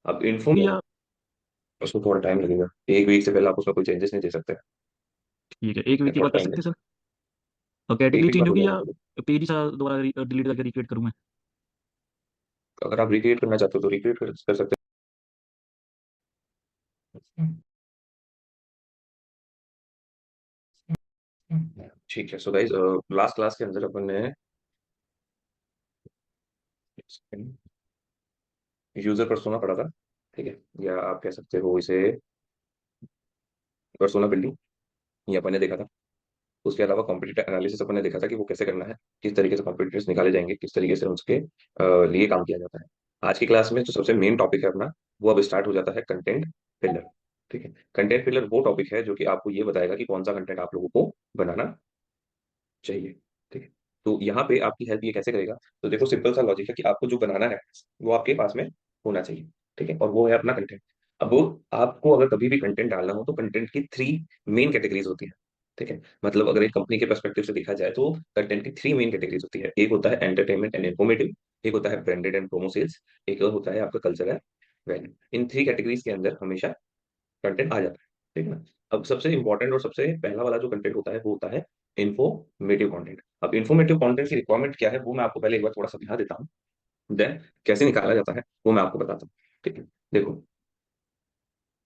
अब इन्फो या उसको थोड़ा टाइम लगेगा, 1 वीक से पहले आप उसमें कोई चेंजेस नहीं दे सकते। ठीक है, एक वीक के थोड़ा बाद कर टाइम सकते हैं लगेगा। सर? और एक कैटेगरी वीक चेंज बाद हो होगी जाएगा या पूरा। पेज ही सारा दोबारा डिलीट करके रिक्रिएट करूँ मैं? अगर आप रिक्रिएट करना चाहते हो तो रिक्रिएट कर सकते हैं। ठीक है, सो गाइस लास्ट क्लास के अंदर अपन ने यूजर पर्सोना पढ़ा था। ठीक है, या आप कह सकते हो इसे पर्सोना बिल्डिंग, ये अपन ने देखा था। उसके अलावा कॉम्पिटिटिव एनालिसिस अपन ने देखा था कि वो कैसे करना है, किस तरीके से कॉम्पिटिटर्स निकाले जाएंगे, किस तरीके से उसके लिए काम किया जाता है। आज की क्लास में जो सबसे मेन टॉपिक है अपना, वो अब स्टार्ट हो जाता है कंटेंट पिलर। ठीक है, कंटेंट पिलर वो टॉपिक है जो कि आपको ये बताएगा कि कौन सा कंटेंट आप लोगों को बनाना चाहिए। ठीक है, तो यहाँ पे आपकी हेल्प ये कैसे करेगा? तो देखो, सिंपल सा लॉजिक है कि आपको जो बनाना है वो आपके पास में होना चाहिए। ठीक है, और वो है अपना कंटेंट। अब आपको अगर कभी भी कंटेंट डालना हो तो कंटेंट की 3 मेन कैटेगरीज होती है। ठीक है, मतलब अगर एक कंपनी के पर्सपेक्टिव से देखा जाए तो कंटेंट की 3 मेन कैटेगरीज होती है। एक होता है एंटरटेनमेंट एंड इन्फॉर्मेटिव, एक होता है ब्रांडेड एंड प्रोमो सेल्स, एक और होता है आपका culture and value. In 3 categories के अंदर हमेशा कंटेंट आ जाता है। ठीक है ना? अब सबसे इंपॉर्टेंट और सबसे पहला वाला जो कंटेंट होता है वो होता है इन्फॉर्मेटिव कंटेंट। अब इन्फॉर्मेटिव कंटेंट की रिक्वायरमेंट क्या है वो मैं आपको पहले एक बार थोड़ा समझा देता हूँ, देन कैसे निकाला जाता है वो मैं आपको बताता हूँ। ठीक है, देखो,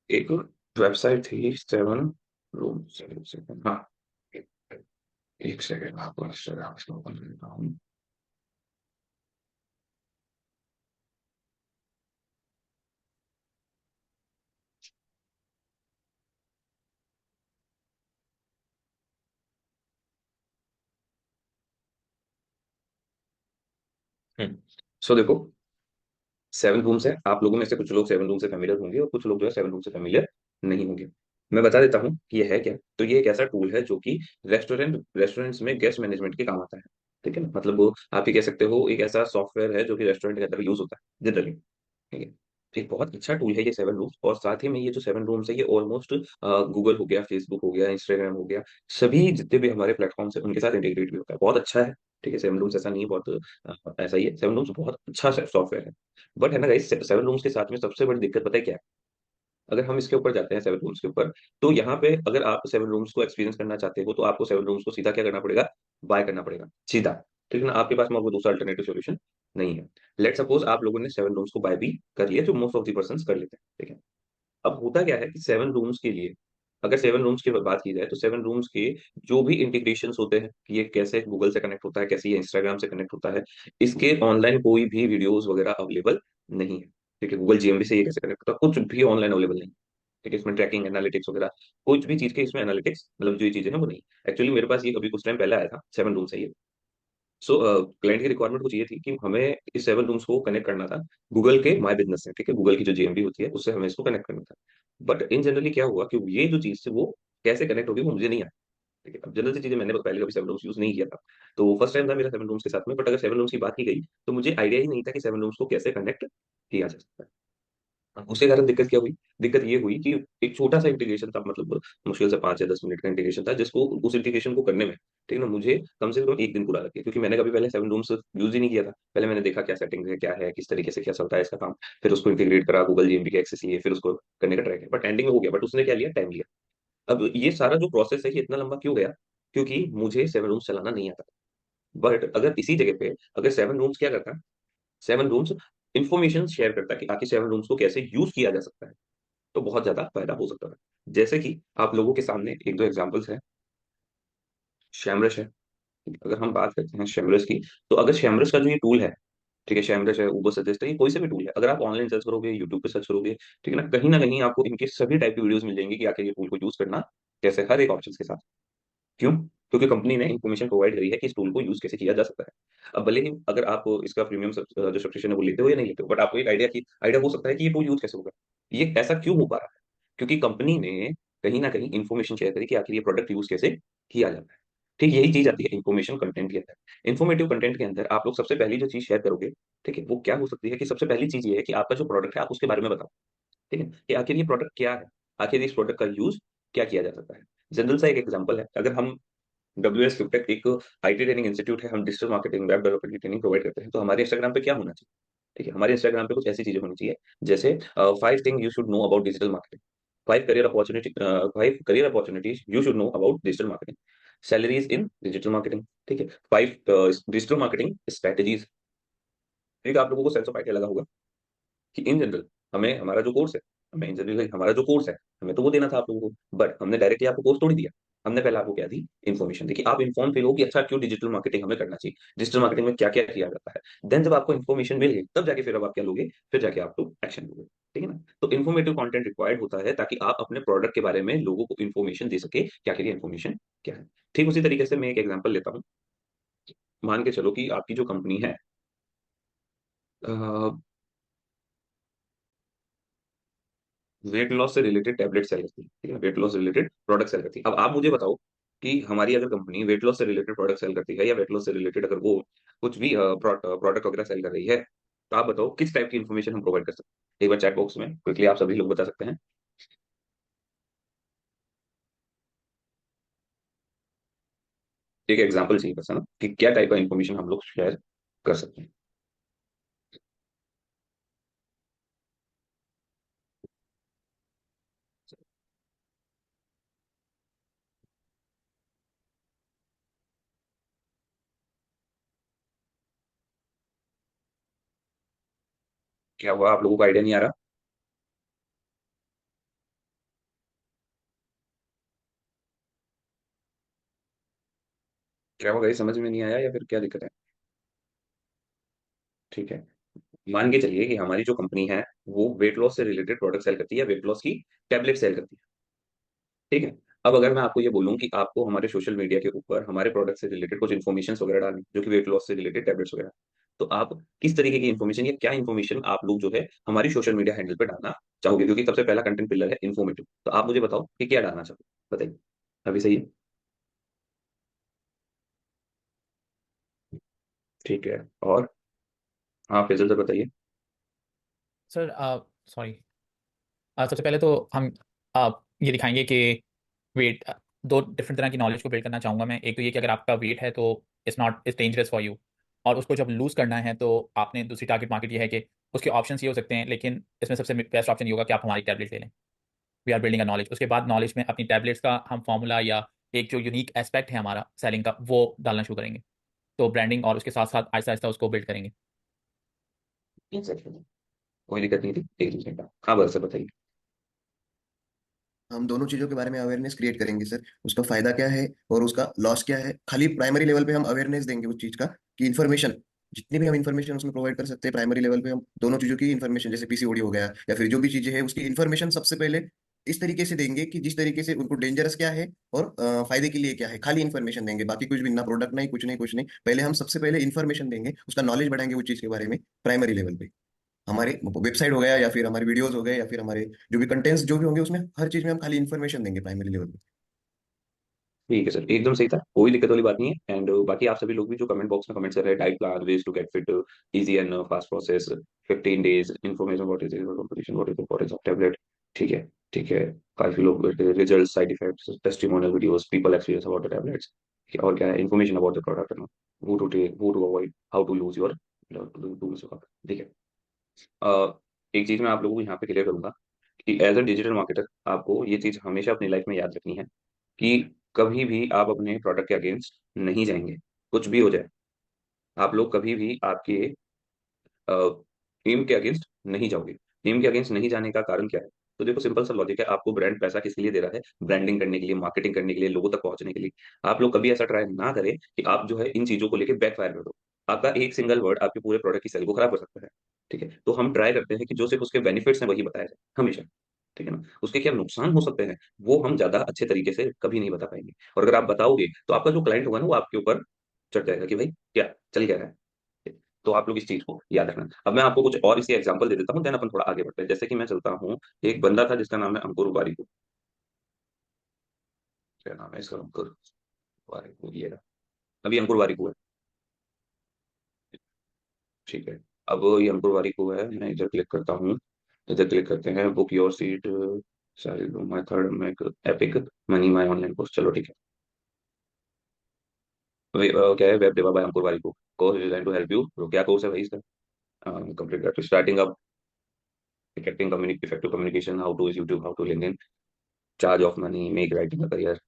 एक वेबसाइट थी 7 रूम, हाँ, एक सेकेंड आपको इंस्टाग्राम इसको ओपन कर देता हूँ। सो देखो, 7 रूम्स है। आप लोगों में से कुछ लोग 7 रूम से फेमिलियर होंगे और कुछ लोग जो है 7 रूम से फेमिलियर नहीं होंगे। मैं बता देता हूँ कि ये है क्या। तो ये एक ऐसा टूल है जो कि रेस्टोरेंट्स में गेस्ट मैनेजमेंट के काम आता है। ठीक है ना, मतलब वो आप ही कह सकते हो एक ऐसा सॉफ्टवेयर है जो कि रेस्टोरेंट के अंदर यूज होता है जनरली। ठीक है, तो एक बहुत अच्छा टूल है ये 7 रूम्स। और साथ ही में ये जो 7 रूम्स है ये ऑलमोस्ट गूगल हो गया, फेसबुक हो गया, इंस्टाग्राम हो गया, सभी जितने भी हमारे प्लेटफॉर्म्स है उनके साथ इंटीग्रेट भी होता है। बहुत अच्छा है। ठीक है, 7 रूम्स ऐसा नहीं है, बहुत ऐसा ही है। 7 रूम्स बहुत अच्छा सॉफ्टवेयर है। बट है ना गाइस, 7 रूम्स के साथ में सबसे बड़ी दिक्कत पता है क्या है? अगर हम इसके ऊपर जाते हैं 7 रूम्स के ऊपर, तो यहाँ पे अगर आप 7 रूम्स को एक्सपीरियंस करना चाहते हो तो आपको 7 रूम्स को सीधा क्या करना पड़ेगा? बाय करना पड़ेगा सीधा। ठीक है ना, आपके पास में और कोई दूसरा अल्टरनेटिव सॉल्यूशन नहीं है। लेट सपोज आप लोगों ने 7 रूम्स को बाय भी कर लिया, जो मोस्ट ऑफ द पर्सन कर लेते हैं। ठीक है, अब होता क्या है कि 7 रूम्स के लिए, अगर 7 रूम्स की बात की जाए तो 7 रूम्स के जो भी इंटीग्रेशन होते हैं कि ये कैसे गूगल से कनेक्ट होता है, कैसे ये इंस्टाग्राम से कनेक्ट होता है, इसके ऑनलाइन कोई भी वीडियोस वगैरह अवेलेबल नहीं है। ठीक है, गूगल जीएमबी से ये कैसे कनेक्ट होता है, कुछ भी ऑनलाइन अवेलेबल नहीं। ठीक है, इसमें ट्रैकिंग एनालिटिक्स वगैरह कुछ भी चीज के इसमें एनालिटिक्स मतलब जो ये चीजें हैं वो नहीं। एक्चुअली मेरे पास ये अभी कुछ टाइम पहले आया था 7 रूम से ये। सो क्लाइंट की रिक्वायरमेंट कुछ ये थी कि हमें इस 7 रूम्स को कनेक्ट करना था गूगल के माई बिजनेस से। ठीक है, गूगल की जो जीएमबी होती है उससे हमें इसको कनेक्ट करना था। बट इन जनरली क्या हुआ कि ये जो चीज थी वो कैसे कनेक्ट होगी वो मुझे नहीं आया। ठीक है, अब जनरल सी चीजें मैंने पहले कभी 7 रूम्स यूज नहीं किया था, तो फर्स्ट टाइम था मेरा 7 रूम्स के साथ में। बट अगर 7 रूम्स की बात की गई तो मुझे आइडिया ही नहीं था कि 7 रूम्स को कैसे कनेक्ट किया जा सकता है। उसके कारण दिक्कत क्या हुई? दिक्कत ये हुई कि एक छोटा सा इंटीग्रेशन था, मतलब मुश्किल से 5 या 10 मिनट का इंटीग्रेशन था, जिसको उस इंटीग्रेशन को करने में ठीक है ना मुझे कम से कम 1 दिन पूरा लग गया, क्योंकि मैंने कभी पहले 7 रूम्स यूज ही नहीं किया था। पहले मैंने देखा क्या सेटिंग है, क्या है, किस तरीके से क्या चलता है इसका काम, फिर उसको इंटीग्रेट करा, गूगल जीएमबी के एक्सेस लिए, फिर उसको करने का ट्राई किया, बट एंडिंग में हो गया। बट उसने क्या लिया? टाइम लिया। अब ये सारा जो प्रोसेस है ये इतना लंबा क्यों गया? क्योंकि मुझे 7 रूम्स चलाना नहीं आता। बट अगर इसी जगह पे अगर 7 रूम्स क्या करता, 7 रूम्स इंफॉर्मेशन शेयर करता कि आखिर 7 रूम्स को कैसे यूज किया जा सकता है, तो बहुत ज्यादा फायदा हो सकता है। जैसे कि आप लोगों के सामने एक दो एग्जांपल्स हैं। शैमरश है। अगर हम बात करते हैं शैमरश की, तो अगर शैमरश का जो ये टूल है, ठीक है, शैमरश है, ऊबर सजेस्ट है, ये कोई से भी टूल है, अगर आप ऑनलाइन सर्च करोगे, यूट्यूब पे सर्च करोगे, ठीक है ना कहीं आपको इनके सभी टाइप की वीडियोस मिल जाएंगी कि आखिर ये टूल को यूज करना कैसे, हर एक ऑप्शन के साथ। क्यों? क्योंकि कंपनी ने इन्फॉर्मेशन प्रोवाइड करी है कि इस टूल को यूज कैसे किया जा सकता है। अब भले ही अगर आप इसका प्रीमियम जो सब्सक्रिप्शन है वो लेते हो या नहीं लेते हो, बट आपको एक आइडिया हो सकता है कि ये टूल यूज कैसे होगा। ये ऐसा क्यों हो पा रहा है? क्योंकि कंपनी ने कहीं ना कहीं इन्फॉर्मेशन शेयर करी कि आखिर ये प्रोडक्ट यूज कैसे किया जाता है। ठीक, यही चीज आती है इन्फॉर्मेशन कंटेंट के अंदर। इन्फॉर्मेटिव कंटेंट के अंदर आप लोग सबसे पहली जो चीज शेयर करोगे, ठीक है, वो क्या हो सकती है कि सबसे पहली चीज ये है कि आपका जो प्रोडक्ट है आप उसके बारे में बताओ। ठीक है, कि आखिर ये प्रोडक्ट क्या है, आखिर इस प्रोडक्ट का यूज क्या किया जा सकता है। जनरल सा एक एग्जांपल है, अगर हम WS फिफ्टेक एक IT ट्रेनिंग इंस्टीट्यूट है, हम डिजिटल मार्केटिंग वेब डेवलपमेंट की ट्रेनिंग प्रोवाइड करते हैं, तो हमारे इंस्टाग्राम पे क्या होना चाहिए? ठीक है, हमारे इंस्टाग्राम पे कुछ ऐसी चीजें होनी चाहिए, जैसे 5 thing you should know about digital marketing, 5 career opportunities you should know about digital marketing, salaries in digital marketing, ठीक है, 5 डिजिटल मार्केटिंग स्ट्रेटेजीज। ठीक है, आप लोगों को सेंस ऑफ आइडिया लगा होगा कि इन जनरल हमें हमारा जो कोर्स है, हमें इन जनरल हमारा जो कोर्स है, हमें तो वो देना था आप लोगों को, बट हमने डायरेक्टली आपको कोर्स थोड़ी दिया। हमने पहले आपको क्या दी, इन्फॉर्मेशन दी कि आप इन्फॉर्म फील हो कि अच्छा क्यों डिजिटल मार्केटिंग हमें करना चाहिए, डिजिटल मार्केटिंग में क्या क्या किया जाता है। देन जब आपको इन्फॉर्मेशन मिल गई, तब जाके फिर अब आप क्या लोगे, फिर जाके आप लोग एक्शन लोगे। ठीक है ना, तो इन्फॉर्मेटिव कंटेंट रिक्वायर्ड होता है ताकि आप अपने प्रोडक्ट के बारे में लोगों को इन्फॉर्मेशन दे सके, क्या क्या इन्फॉर्मेशन क्या है। ठीक उसी तरीके से मैं एक एग्जांपल लेता हूँ। मान के चलो कि आपकी जो कंपनी है वेट लॉस से रिलेटेड टैबलेट सेल करती है, ठीक है, वेट लॉस से रिलेटेड प्रोडक्ट सेल करती है। अब आप मुझे बताओ कि हमारी अगर कंपनी वेट लॉस से रिलेटेड प्रोडक्ट सेल करती है, या वेट लॉस से रिलेटेड अगर वो कुछ भी प्रोडक्ट वगैरह सेल कर रही है, तो आप बताओ किस टाइप की इन्फॉर्मेशन हम प्रोवाइड कर सकते हैं। एक बार चैट बॉक्स में क्विकली आप सभी लोग बता सकते हैं। एक एग्जाम्पल चाहिए बस, है ना, कि क्या टाइप का इन्फॉर्मेशन हम लोग शेयर कर सकते हैं। क्या हुआ, आप लोगों को आइडिया नहीं आ रहा? क्या होगा, ये समझ में नहीं आया या फिर क्या दिक्कत है? ठीक है, मान के चलिए कि हमारी जो कंपनी है वो वेट लॉस से रिलेटेड प्रोडक्ट सेल करती है, वेट लॉस की टैबलेट सेल करती है। ठीक है, अब अगर मैं आपको ये बोलूं कि आपको हमारे सोशल मीडिया के ऊपर हमारे प्रोडक्ट से रिलेटेड कुछ इन्फॉर्मेशन वगैरह डालनी, जो कि वेट लॉस से रिलेटेड टैबलेट्स वगैरह, तो आप किस तरीके की इन्फॉर्मेशन या क्या इन्फॉर्मेशन आप लोग जो है हमारी सोशल मीडिया हैंडल पे डालना चाहोगे, क्योंकि सबसे पहला कंटेंट पिलर है इन्फॉर्मेटिव। तो आप मुझे बताओ कि क्या डालना चाहोगे, बताइए। अभी सही है, ठीक है, और हाँ फैजल सर बताइए। सर सॉरी, सबसे पहले तो हम ये दिखाएंगे कि वेट, दो डिफरेंट तरह की नॉलेज को बिल्ड करना चाहूँगा मैं। एक तो ये कि अगर आपका वेट है तो it's not is dangerous for you, और उसको जब लूज़ करना है तो आपने दूसरी टारगेट मार्केट ये है कि उसके ऑप्शंस ये हो सकते हैं, लेकिन इसमें सबसे बेस्ट ऑप्शन ये होगा कि आप हमारी टैबलेट ले लें। We are building a knowledge. उसके बाद नॉलेज में अपनी टैबलेट्स का हम फॉर्मूला या एक जो यूनिक एस्पेक्ट है हमारा सेलिंग का, वो डालना शुरू करेंगे। तो ब्रांडिंग और उसके साथ साथ आहिस्ता आहिस्ता उसको बिल्ड करेंगे। कोई दिक्कत नहीं थी, एक दूसरे का, हाँ बस सर बताइए। हम दोनों चीजों के बारे में अवेयरनेस क्रिएट करेंगे सर। उसका फायदा क्या है और उसका लॉस क्या है, खाली प्राइमरी लेवल पे हम अवेयरनेस देंगे उस चीज का, कि इन्फॉर्मेशन जितनी भी हम इन्फॉर्मेशन उसमें प्रोवाइड कर सकते हैं प्राइमरी लेवल पे, हम दोनों चीजों की इन्फॉर्मेशन, जैसे पीसीओडी हो गया या फिर जो भी चीजें हैं उसकी इन्फॉर्मेशन सबसे पहले इस तरीके से देंगे कि जिस तरीके से उनको डेंजरस क्या है और फायदे के लिए क्या है, खाली इन्फॉर्मेशन देंगे, बाकी कुछ भी ना, प्रोडक्ट नहीं, कुछ नहीं, कुछ नहीं। पहले हम सबसे पहले इन्फॉर्मेशन देंगे, उसका नॉलेज बढ़ाएंगे उस चीज के बारे में प्राइमरी लेवल पे। हमारे वेबसाइट हो गया या फिर हमारे वीडियोस हो गए या फिर हमारे जो भी कंटेंट्स जो भी होंगे, उसमें हर चीज में हम खाली इन्फॉर्मेशन देंगे प्राइमरी लेवल पे। ठीक है सर, एकदम सही था, कोई दिक्कत वाली बात नहीं है। एंड बाकी आप सभी लोग भी जो कमेंट बॉक्स में कमेंट कर रहे हैं, diet plan, ways to get fit, easy and fast process, 15 days information, what is competition, what is the importance of tablet. ठीक है, ठीक है, काफी लोग result, side effects, testimonial videos, people experience about the tablets, और क्या है, information about the product, वो टू टेक, वो to avoid, how to use your tools. ठीक है, एक चीज मैं आप लोगों को यहाँ पे क्लियर करूंगा कि एज अ डिजिटल मार्केटर आपको ये चीज हमेशा अपनी लाइफ में याद रखनी है कि कभी भी आप अपने प्रोडक्ट के अगेंस्ट नहीं जाएंगे, कुछ भी हो जाए। आप लोग कभी भी आपके टीम के अगेंस्ट नहीं जाओगे। टीम के अगेंस्ट नहीं जाने का कारण क्या है? तो देखो, सिंपल सा लॉजिक है, आपको ब्रांड पैसा किसके लिए दे रहा है? ब्रांडिंग करने के लिए, मार्केटिंग करने के लिए, लोगों तक पहुंचने के लिए। आप लोग कभी ऐसा ट्राई ना करें कि आप जो है इन चीजों को लेकर बैकफायर कर दो। आपका एक सिंगल वर्ड आपके पूरे प्रोडक्ट की सेल को खराब कर सकता है। ठीक है, तो हम ट्राई करते हैं कि जो सिर्फ उसके बेनिफिट्स हैं वही बताया जाए हमेशा। ठीक है ना, उसके क्या नुकसान हो सकते हैं वो हम ज्यादा अच्छे तरीके से कभी नहीं बता पाएंगे। और अगर आप बताओगे तो आपका जो क्लाइंट होगा ना, वो आपके ऊपर चढ़ जाएगा कि भाई क्या चल क्या रहा है। तो आप लोग इस चीज को याद रखना। अब मैं आपको कुछ और इसके एग्जांपल दे देता हूँ, देन अपन थोड़ा आगे बढ़ते हैं। जैसे कि मैं चलता हूँ, एक बंदा था जिसका नाम है अंकुर वारिकू। क्या नाम है इसका? अंकुर वारिकू, ये रहा। अभी अंकुर वारिकू है। ठीक है, अब ये अंकुर वारिकू है, मैं इधर क्लिक करता हूँ। इधर क्लिक करते हैं, बुक योर सीट, सारी मेथड में epic money my online course, चलो ठीक है। क्या है, web developer by Ankur Warikoo, course design to help you. क्या कोर्स है भाई इसका? Complete guide to starting up effective communication, how to use YouTube, how to LinkedIn, charge of money, make writing career.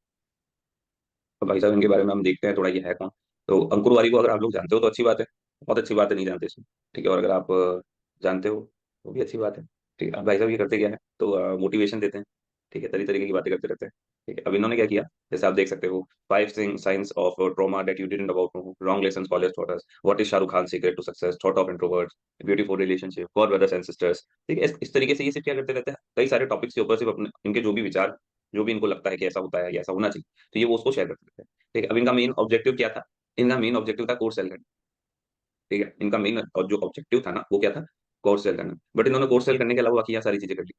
अब भाई साहब इनके बारे में हम देखते हैं थोड़ा, ये है कौन। तो अंकुर वारी को अगर आप लोग जानते हो तो अच्छी बात है, बहुत अच्छी बात है, नहीं जानते इसमें, ठीक है। और अगर आप जानते हो तो भी अच्छी बात है, ठीक है। अब भाई साहब ये करते क्या है, तो मोटिवेशन देते हैं, ठीक है, तरीके तरीके की बातें करते रहते हैं, ठीक है। अब इन्होंने क्या किया, जैसे आप देख सकते हो, 5 science of trauma that you didn't about know, wrong lessons college taught us, what is Shahrukh Khan secret to success, thought of introverts, beautiful relationship for brothers and sisters, ठीक है। इस तरीके से ये सिर्फ क्या करते रहते हैं, कई सारे टॉपिक्स के ऊपर सिर्फ अपने इनके जो भी विचार, जो भी इनको लगता है कि ऐसा होता है या ऐसा होना चाहिए, तो ये वो उसको शेयर करते रहते हैं, ठीक है। अब इनका मेन ऑब्जेक्टिव क्या था, इनका मेन ऑब्जेक्टिव था कोर्स सेल करना, ठीक है। इनका मेन और जो ऑब्जेक्टिव था ना वो क्या था, कोर्स सेल करना। बट इन्होंने कोर्स सेल करने के अलावा बाकी यहाँ सारी चीजें कर ली।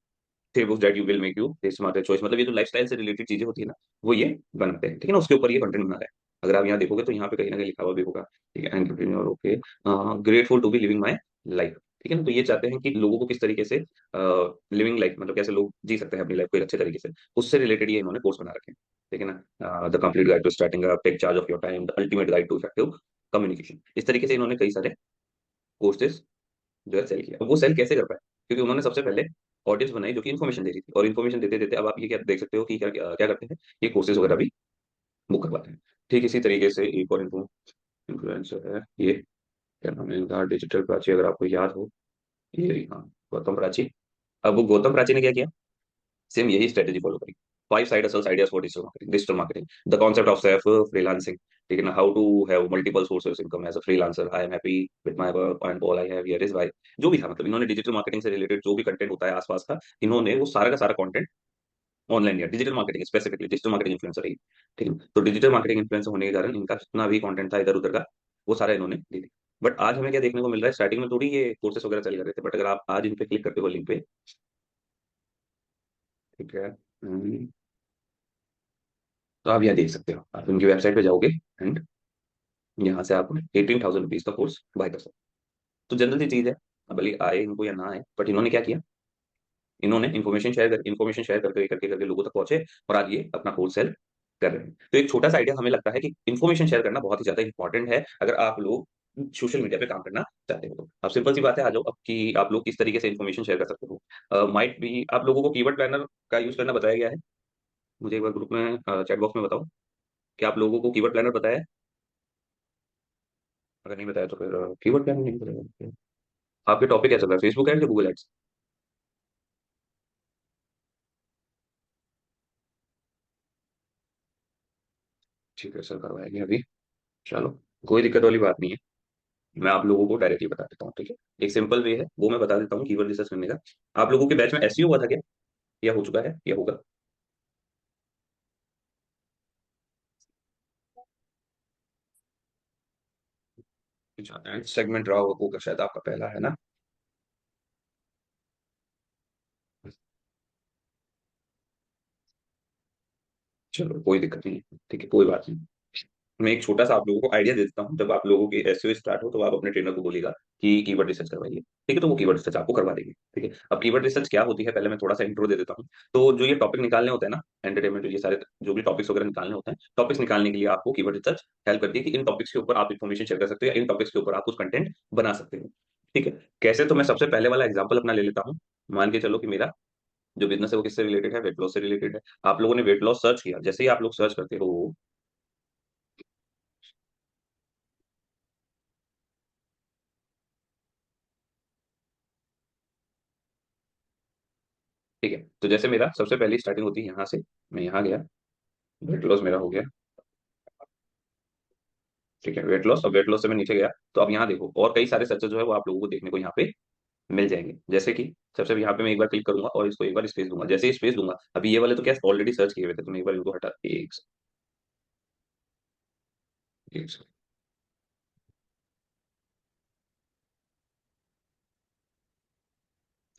Three books that you will make you smarter choice, मतलब ये जो लाइफस्टाइल से रिलेटेड चीजें होती है ना, वो ये बनाते हैं, ठीक है ना, उसके ऊपर ये कंटेंट बना रहा है। अगर आप यहाँ देखोगे तो यहाँ पे कहीं ना कहीं लिखा हुआ भी होगा, ठीक है, entrepreneur, okay, grateful to be living my life, ठीक है ना। तो ये चाहते हैं कि लोगों को किस तरीके से लिविंग लाइफ, मतलब कैसे लोग जी सकते हैं अपनी लाइफ को एक अच्छे तरीके से, उससे रिलेटेड ये इन्होंने कोर्स बना रखे हैं, ठीक है ना। The complete guide to starting up, take charge of your time, the ultimate guide to effective communication, इस तरीके से इन्होंने कई सारे कोर्सेज जो है सेल किया। अब वो सेल कैसे कर पाए, क्योंकि उन्होंने सबसे पहले ऑडियंस बनाई जो कि इन्फॉर्मेशन दे रही थी, और इन्फॉर्मेशन देते देते अब आप ये क्या देख सकते हो कि क्या क्या क्या करते हैं, ये कोर्सेज वगैरह भी बुक करवाते हैं। ठीक इसी तरीके से एक और इन्फ्लुएंसर है, ये क्या नाम है इनका, डिजिटल प्राची, अगर आपको याद हो, ये हाँ, गौतम प्राची। अब वो गौतम प्राची ने क्या किया, सेम यही स्ट्रेटेजी फॉलो करी, 5 side hustles ideas for digital marketing, the concept of self freelancing, ठीक है ना, how to have multiple sources income as a freelancer, I am happy with my work and all I have here is why. जो भी था, मतलब इन्होंने digital marketing से related जो भी कंटेंट होता है आसपास का, इन्होंने वो सारा का सारा कंटेंट ऑनलाइन लिया, digital marketing specifically, digital marketing influencer है, ठीक है। तो डिजिटल मार्केटिंग इन्फ्लुएंसर होने के कारण इनका जितना भी कंटेंट था इधर उधर का, वो सारा इन्होंने ले लिया। बट आज हमें क्या देखने को मिल रहा है, स्टार्टिंग में थोड़ी ये कोर्सेस वगैरह चल रहे थे, बट अगर आप आज इन पे क्लिक करते हो लिंक पे, ठीक है, तो आप यहाँ देख सकते हो, आप उनकी वेबसाइट पे जाओगे एंड यहाँ से आप 18,000 रुपीज का कोर्स बाय कर सकते हो। तो जनरल सी चीज है, अब भले आए इनको या ना आए, बट इन्होंने क्या किया, इन्होंने इन्फॉर्मेशन शेयर करके करके करके लोगों तक पहुंचे, और आज ये अपना कोर्स सेल कर रहे हैं। तो एक छोटा सा आइडिया हमें लगता है कि इन्फॉर्मेशन शेयर करना बहुत ही ज्यादा इंपॉर्टेंट है, अगर आप लोग सोशल मीडिया पे काम करना चाहते हो तो। अब सिंपल सी बात है, आ जाओ अब कि आप लोग किस तरीके से इन्फॉर्मेशन शेयर कर सकते हो। माइट भी आप लोगों को कीवर्ड प्लानर का यूज करना बताया गया है, मुझे एक बार ग्रुप में चैट बॉक्स में बताओ कि आप लोगों को कीवर्ड प्लानर बताया है, अगर नहीं बताया तो फिर कीवर्ड प्लानर नहीं बताया। आपके टॉपिक क्या चल रहा है, फेसबुक एड्स या गूगल एड्स? ठीक है सर, करवाएंगे अभी, चलो, कोई दिक्कत वाली बात नहीं है। मैं आप लोगों को डायरेक्टली बता देता हूँ, ठीक है। एक सिंपल वे है, वो मैं बता देता हूँ कीवर्ड रिसर्च करने का। आप लोगों के बैच में एसईओ हुआ था क्या, या हो चुका है या होगा? सेगमेंट रहा होगा शायद आपका पहला, है ना? चलो कोई दिक्कत नहीं है, ठीक है, कोई बात नहीं। मैं एक छोटा सा आप लोगों को आइडिया दे देता हूँ, जब आप लोगों की एसईओ स्टार्ट हो तो आप अपने ट्रेनर को बोलेगा कि कीवर्ड रिसर्च करवाइए, ठीक है, तो वो कीवर्ड रिसर्च आपको करवा देंगे, ठीक है। अब कीवर्ड रिसर्च क्या होती है, पहले मैं थोड़ा सा इंट्रो दे देता हूँ। तो जो ये टॉपिक निकालने होते हैं ना, एंटरटेनमेंट, ये सारे जो भी टॉपिक्स वगैरह निकालने होते हैं, टॉपिक्स निकालने के लिए आपको कीवर्ड रिसर्च हेल्प करती है कि इन टॉपिक्स के ऊपर आप इन्फॉर्मेशन शेयर कर सकते हो, या इन टॉपिक्स के ऊपर आप कुछ कंटेंट बना सकते हो, ठीक है। कैसे, तो मैं सबसे पहले वाला एग्जाम्पल अपना ले लेता हूँ। मान के चलो कि मेरा जो बिजनेस है वो किससे रिलेटेड है, वेट लॉस से रिलेटेड है। आप लोगों ने वेट लॉस सर्च किया, जैसे ही आप लोग सर्च करते हो, ठीक है, तो जैसे मेरा सबसे पहली स्टार्टिंग होती है यहाँ से, मैं यहाँ गया, वेट लॉस मेरा हो गया, ठीक है, वेट लॉस, और वेट लॉस से मैं नीचे गया, तो अब यहाँ देखो और कई सारे सर्चेस जो है वो आप लोगों को देखने को यहाँ पे मिल जाएंगे। जैसे कि सबसे यहाँ पे मैं एक बार क्लिक करूंगा और इसको एक बार स्पेस दूंगा, जैसे ही स्पेस दूंगा, अभी ये वाले तो क्या ऑलरेडी सर्च किए हुए थे, तो मैं एक बार इनको हटा, एक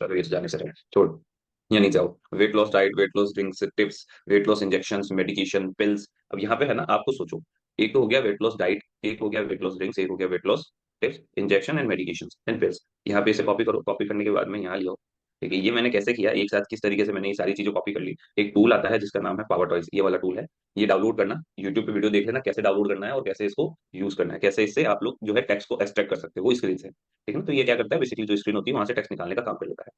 सर ये तो जाने से रहे, छोड़, यहाँ नहीं जाओ। Weight loss diet, weight loss drinks tips, weight loss injection, medication, pills. अब यहाँ पे है ना, आपको सोचो, एक तो हो गया वेट लॉस डाइट, एक हो गया वेट लॉस ड्रिंक्स, एक हो गया weight loss tips, injection and medication and pills. यहाँ पे इसे कॉपी करो, कॉपी करने के बाद में यहाँ लियो, ठीक है, ये मैंने कैसे किया, एक साथ किस तरीके से मैंने ये सारी चीजें कॉपी कर ली। एक टूल आता है जिसका नाम है पावर टॉइज, ये वाला टूल है। ये डाउनलोड करना, यूट्यूब पे वीडियो देख लेना कैसे डाउनलोड करना है और कैसे इसको यूज करना है, कैसे इससे आप लोग जो है टेक्स्ट को एक्सट्रैक्ट कर सकते हो वो स्क्रीन से। ठीक है ना, तो ये क्या करता है, बेसिकली जो स्क्रीन होती है वहां से टेक्स्ट निकालने का काम कर लेता है।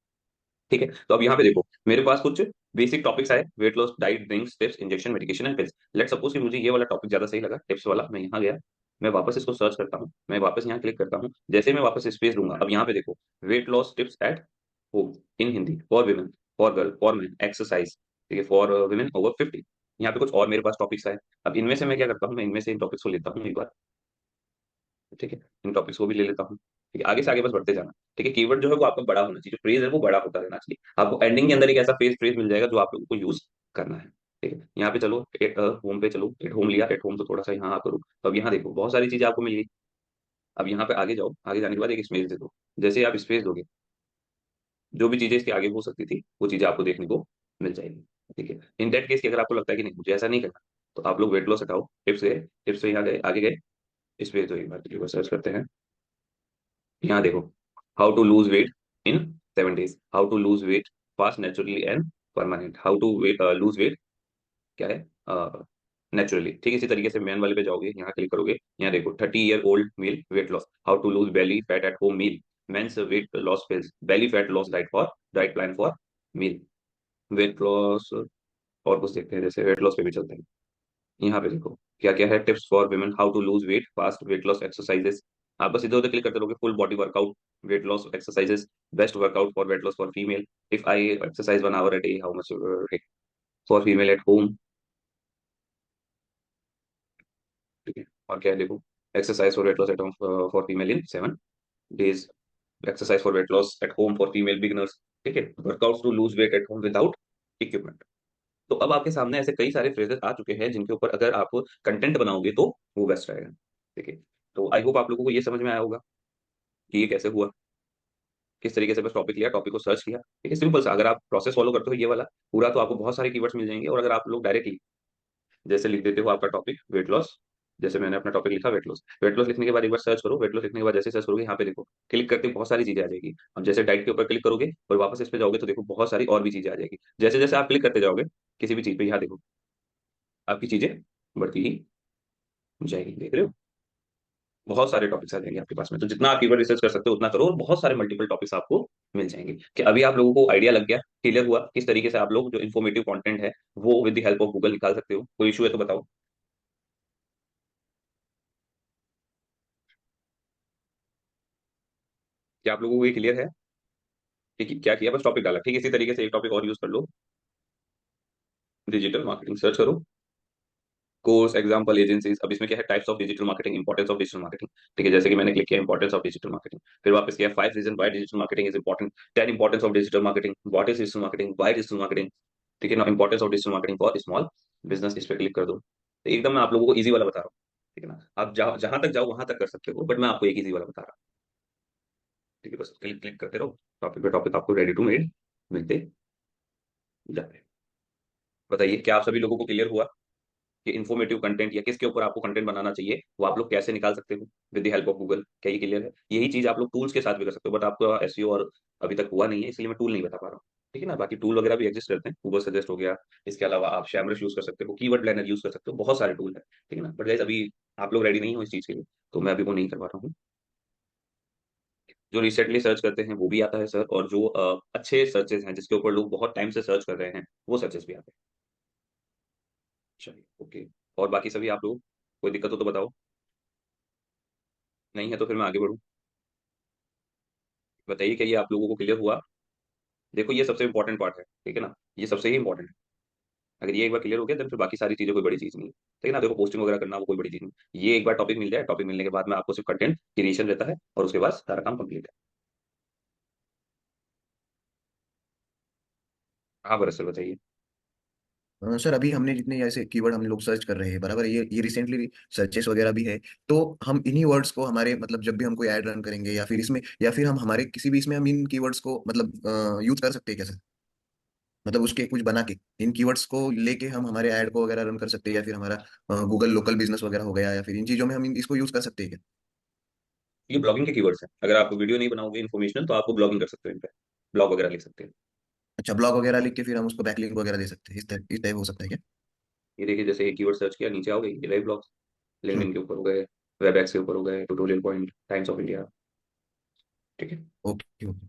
ठीक है, तो अब यहाँ पे देखो मेरे पास कुछ बेसिक टॉपिक्स आए, weight loss diet drinks tips injection medication and pills. Let suppose कि मुझे ये वाला टॉपिक ज्यादा सही लगा, टिप्स वाला। मैं यहाँ गया, मैं वापस इसको सर्च करता हूँ, मैं वापस यहाँ क्लिक करता हूँ, जैसे मैं वापस स्पेस दूंगा, अब यहाँ पे देखो weight loss tips at home in Hindi for women for girl for man exercise. ठीक है, फॉर विमेन ओवर 50। यहाँ पे कुछ और मेरे पास टॉपिक्स आए। अब इनमें से मैं क्या करता हूँ, मैं इनमें से इन टॉपिक्स को लेता हूँ एक बार। ठीक है, इन टॉपिक्स को भी ले लेता हूँ। ठीक है, आगे से आगे बस बढ़ते जाना। ठीक है, कीवर्ड जो है वो आपका बड़ा होना चाहिए, जो फ्रेज है वो बड़ा होता रहना चाहिए। आपको एंडिंग के अंदर एक ऐसा फ्रेज मिल जाएगा जो आप लोगों को यूज करना है। ठीक है, यहाँ पे चलो होम पे चलो, एट होम लिया, एट होम तो थोड़ा सा यहाँ करूँ, तो अब यहाँ देखो बहुत सारी चीजें आपको मिल गई। अब यहाँ पे आगे जाओ, आगे जाने के बाद एक स्पेस दे दो। जैसे ही आप स्पेस दोगे, जो भी चीजें इसके आगे हो सकती थी वो चीजें आपको देखने को मिल जाएगी। ठीक है, इन दैट केस की अगर आपको लगता है कि नहीं मुझे ऐसा नहीं करना, तो आप लोग वेट लॉस हटाओ, टिप्स गए, टिप्स से यहाँ गए, आगे गए, स्पेस दो, एक बार सर्च करते हैं। यहाँ देखो, how to lose weight in 7 days, how to lose weight fast naturally and permanent, how to weight lose weight क्या है नेचुरली। ठीक इसी तरीके से मैन वाले पे जाओगे, यहाँ क्लिक करोगे, यहाँ देखो 30 year old male weight loss, how to lose belly fat at home meal, men's weight loss pills, belly fat loss diet plan for meal, weight loss. और कुछ देखते हैं, जैसे वेट लॉस पे भी चलते हैं। यहाँ पे देखो क्या क्या है, tips for women, how to lose weight fast weight loss exercises. आप बस इधर उधर क्लिक करते रहोगे, full body workout weight loss exercises, best workout for weight loss for female, if I exercise 1 hour a day how much for female at home. ठीक है, और क्या है देखो, exercise for weight loss at home for female in 7 days, exercise for weight loss at home for female beginners. ठीक है, workout to lose weight at home without equipment. तो अब आपके सामने ऐसे कई सारे फ्रेजेस आ चुके हैं जिनके ऊपर अगर आप कंटेंट बनाओगे तो वो बेस्ट रहेगा। ठीक है, तो आई होप आप लोगों को ये समझ में आया होगा कि ये कैसे हुआ, किस तरीके से बस टॉपिक लिया, टॉपिक को सर्च किया। ठीक है, सिंपल सा अगर आप प्रोसेस फॉलो करते हो ये वाला पूरा, तो आपको बहुत सारे कीवर्ड्स मिल जाएंगे। और अगर आप लोग डायरेक्टली जैसे लिख देते हो आपका टॉपिक वेट लॉस, जैसे मैंने अपना टॉपिक लिखा वेट लॉस, वेट लॉस लिखने के बाद एक बार सर्च करो, वेट लॉस लिखने के बाद जैसे सर्च करोगे यहाँ पे देखो क्लिक करके बहुत सारी चीजें आ जाएगी। अब जैसे डाइट के ऊपर क्लिक करोगे और वापस इस पे जाओगे तो देखो बहुत सारी और भी चीजें आ जाएगी। जैसे जैसे आप क्लिक करते जाओगे किसी भी चीज पे, यहाँ देखो आपकी चीजें बढ़ती ही जाएगी, देख रहे हो, बहुत सारे टॉपिक्स आ जाएंगे आपके पास में। तो जितना आप कीवर्ड रिसर्च कर सकते हो उतना करो, और बहुत सारे मल्टीपल टॉपिक्स आपको मिल जाएंगे। कि अभी आप लोगों को आइडिया लग गया, क्लियर हुआ किस तरीके से आप लोग जो इन्फॉर्मेटिव कंटेंट है वो with the help of Google निकाल सकते हो। कोई इशू है तो बताओ। क्या आप लोगों को ये क्लियर है कि क्या किया, बस टॉपिक डाला। ठीक इसी तरीके से एक टॉपिक और यूज कर लो, डिजिटल मार्केटिंग सर्च करो, कोर्स एग्जाम्पल एजेंसीज। अब इसमें क्या है, types of digital marketing, importance of digital marketing. ठीक है, जैसे कि मैंने क्लिक किया इंपॉर्टेंस ऑफ डिजिटल मार्केटिंग, फिर वापस किया 5 reasons why digital marketing is important, 10 importance of digital marketing, what is digital marketing, why digital marketing. ठीक है ना, importance of digital marketing for small business, इस पे क्लिक कर दो। तो एकदम मैं आप लोगों को इजी वाला बता रहा हूँ। ठीक है ना, आप जहां तक जाओ वहां तक कर सकते हो, बट मैं आपको एक इजी वाला बता रहा हूँ। ठीक है, बस क्लिक क्लिक करते रहो, टॉपिक पे टॉपिक आपको रेडी टू मेड मिलते जाते हैं। बताइए क्या आप सभी लोगों को क्लियर हुआ कि इन्फॉर्मेटिव कंटेंट या किसके ऊपर आपको कंटेंट बनाना चाहिए वो आप लोग कैसे निकाल सकते हो with the help of Google? क्या ये क्लियर है? यही चीज आप लोग टूल्स के साथ भी कर सकते हो, बट आपका एसईओ और अभी तक हुआ नहीं है इसलिए मैं टूल नहीं बता पा रहा हूँ। ठीक है ना, बाकी टूल वगैरह भी एग्जिस्ट करते हैं, गूगल सजेस्ट हो गया, इसके अलावा आप शैमरस यूज कर सकते हो, कीवर्ड प्लानर यूज कर सकते हो, बहुत सारे टूल है। ठीक है ना, बट गाइस अभी आप लोग रेडी नहीं हो इस चीज के लिए, तो मैं अभी वो नहीं करवा रहा हूँ। जो रिसेंटली सर्च करते हैं वो भी आता है सर, और जो अच्छे सर्चेज हैं जिसके ऊपर लोग बहुत टाइम से सर्च कर रहे हैं वो सर्चेस भी आते हैं। चलिए ओके, और बाकी सभी आप लोग कोई दिक्कत हो तो बताओ, नहीं है तो फिर मैं आगे बढ़ूँ। बताइए क्या ये आप लोगों को क्लियर हुआ? देखो ये सबसे इंपॉर्टेंट पार्ट है, ठीक है ना, ये सबसे ही इंपॉर्टेंट है। अगर ये एक बार क्लियर हो गया तो फिर बाकी सारी चीजें कोई बड़ी चीज नहीं है। ठीक है ना, देखो पोस्टिंग वगैरह करना वो कोई बड़ी चीज नहीं, ये एक बार टॉपिक मिल जाए, टॉपिक मिलने के बाद में आपको सिर्फ कंटेंट क्रिएशन रहता है और उसके बाद सारा काम कंप्लीट है। हाँ बरस सर बताइए। सर अभी हमने जितने ऐसे कीवर्ड हम लोग सर्च कर रहे हैं बराबर है, ये रिसेंटली सर्चेस वगैरह भी है, तो हम इन्हीं वर्ड्स को हमारे मतलब जब भी हम कोई ऐड रन करेंगे या फिर इसमें या फिर हम हमारे किसी भी इसमें हम इन कीवर्ड्स को मतलब यूज कर सकते हैं क्या सर? मतलब उसके कुछ बना के इन कीवर्ड्स को लेके हम हमारे ऐड को वगैरह रन कर सकते हैं, या फिर हमारा गूगल लोकल बिजनेस वगैरह हो गया, या फिर इन चीजों में हम इसको यूज कर सकते हैं क्या? ये ब्लॉगिंग के कीवर्ड्स हैं, अगर आप वीडियो नहीं बनाओगे इन्फॉर्मेशनल तो आपको ब्लॉगिंग कर सकते हो इन पे। ब्लॉग वगैरह लिख सकते हैं। अच्छा, ब्लॉग वगैरह लिख के फिर हम उसको बैकलिंक वगैरह दे सकते हैं, इस टाइप हो सकता है क्या? ये देखिए, जैसे कीवर्ड सर्च किया, नीचे आओगे ये रहे ब्लॉग्स, हम्म। लिंक्डइन के ऊपर हो गए, वेबएक्स के ऊपर हो गए, tutorial point, times of India. ठीक है। Okay okay.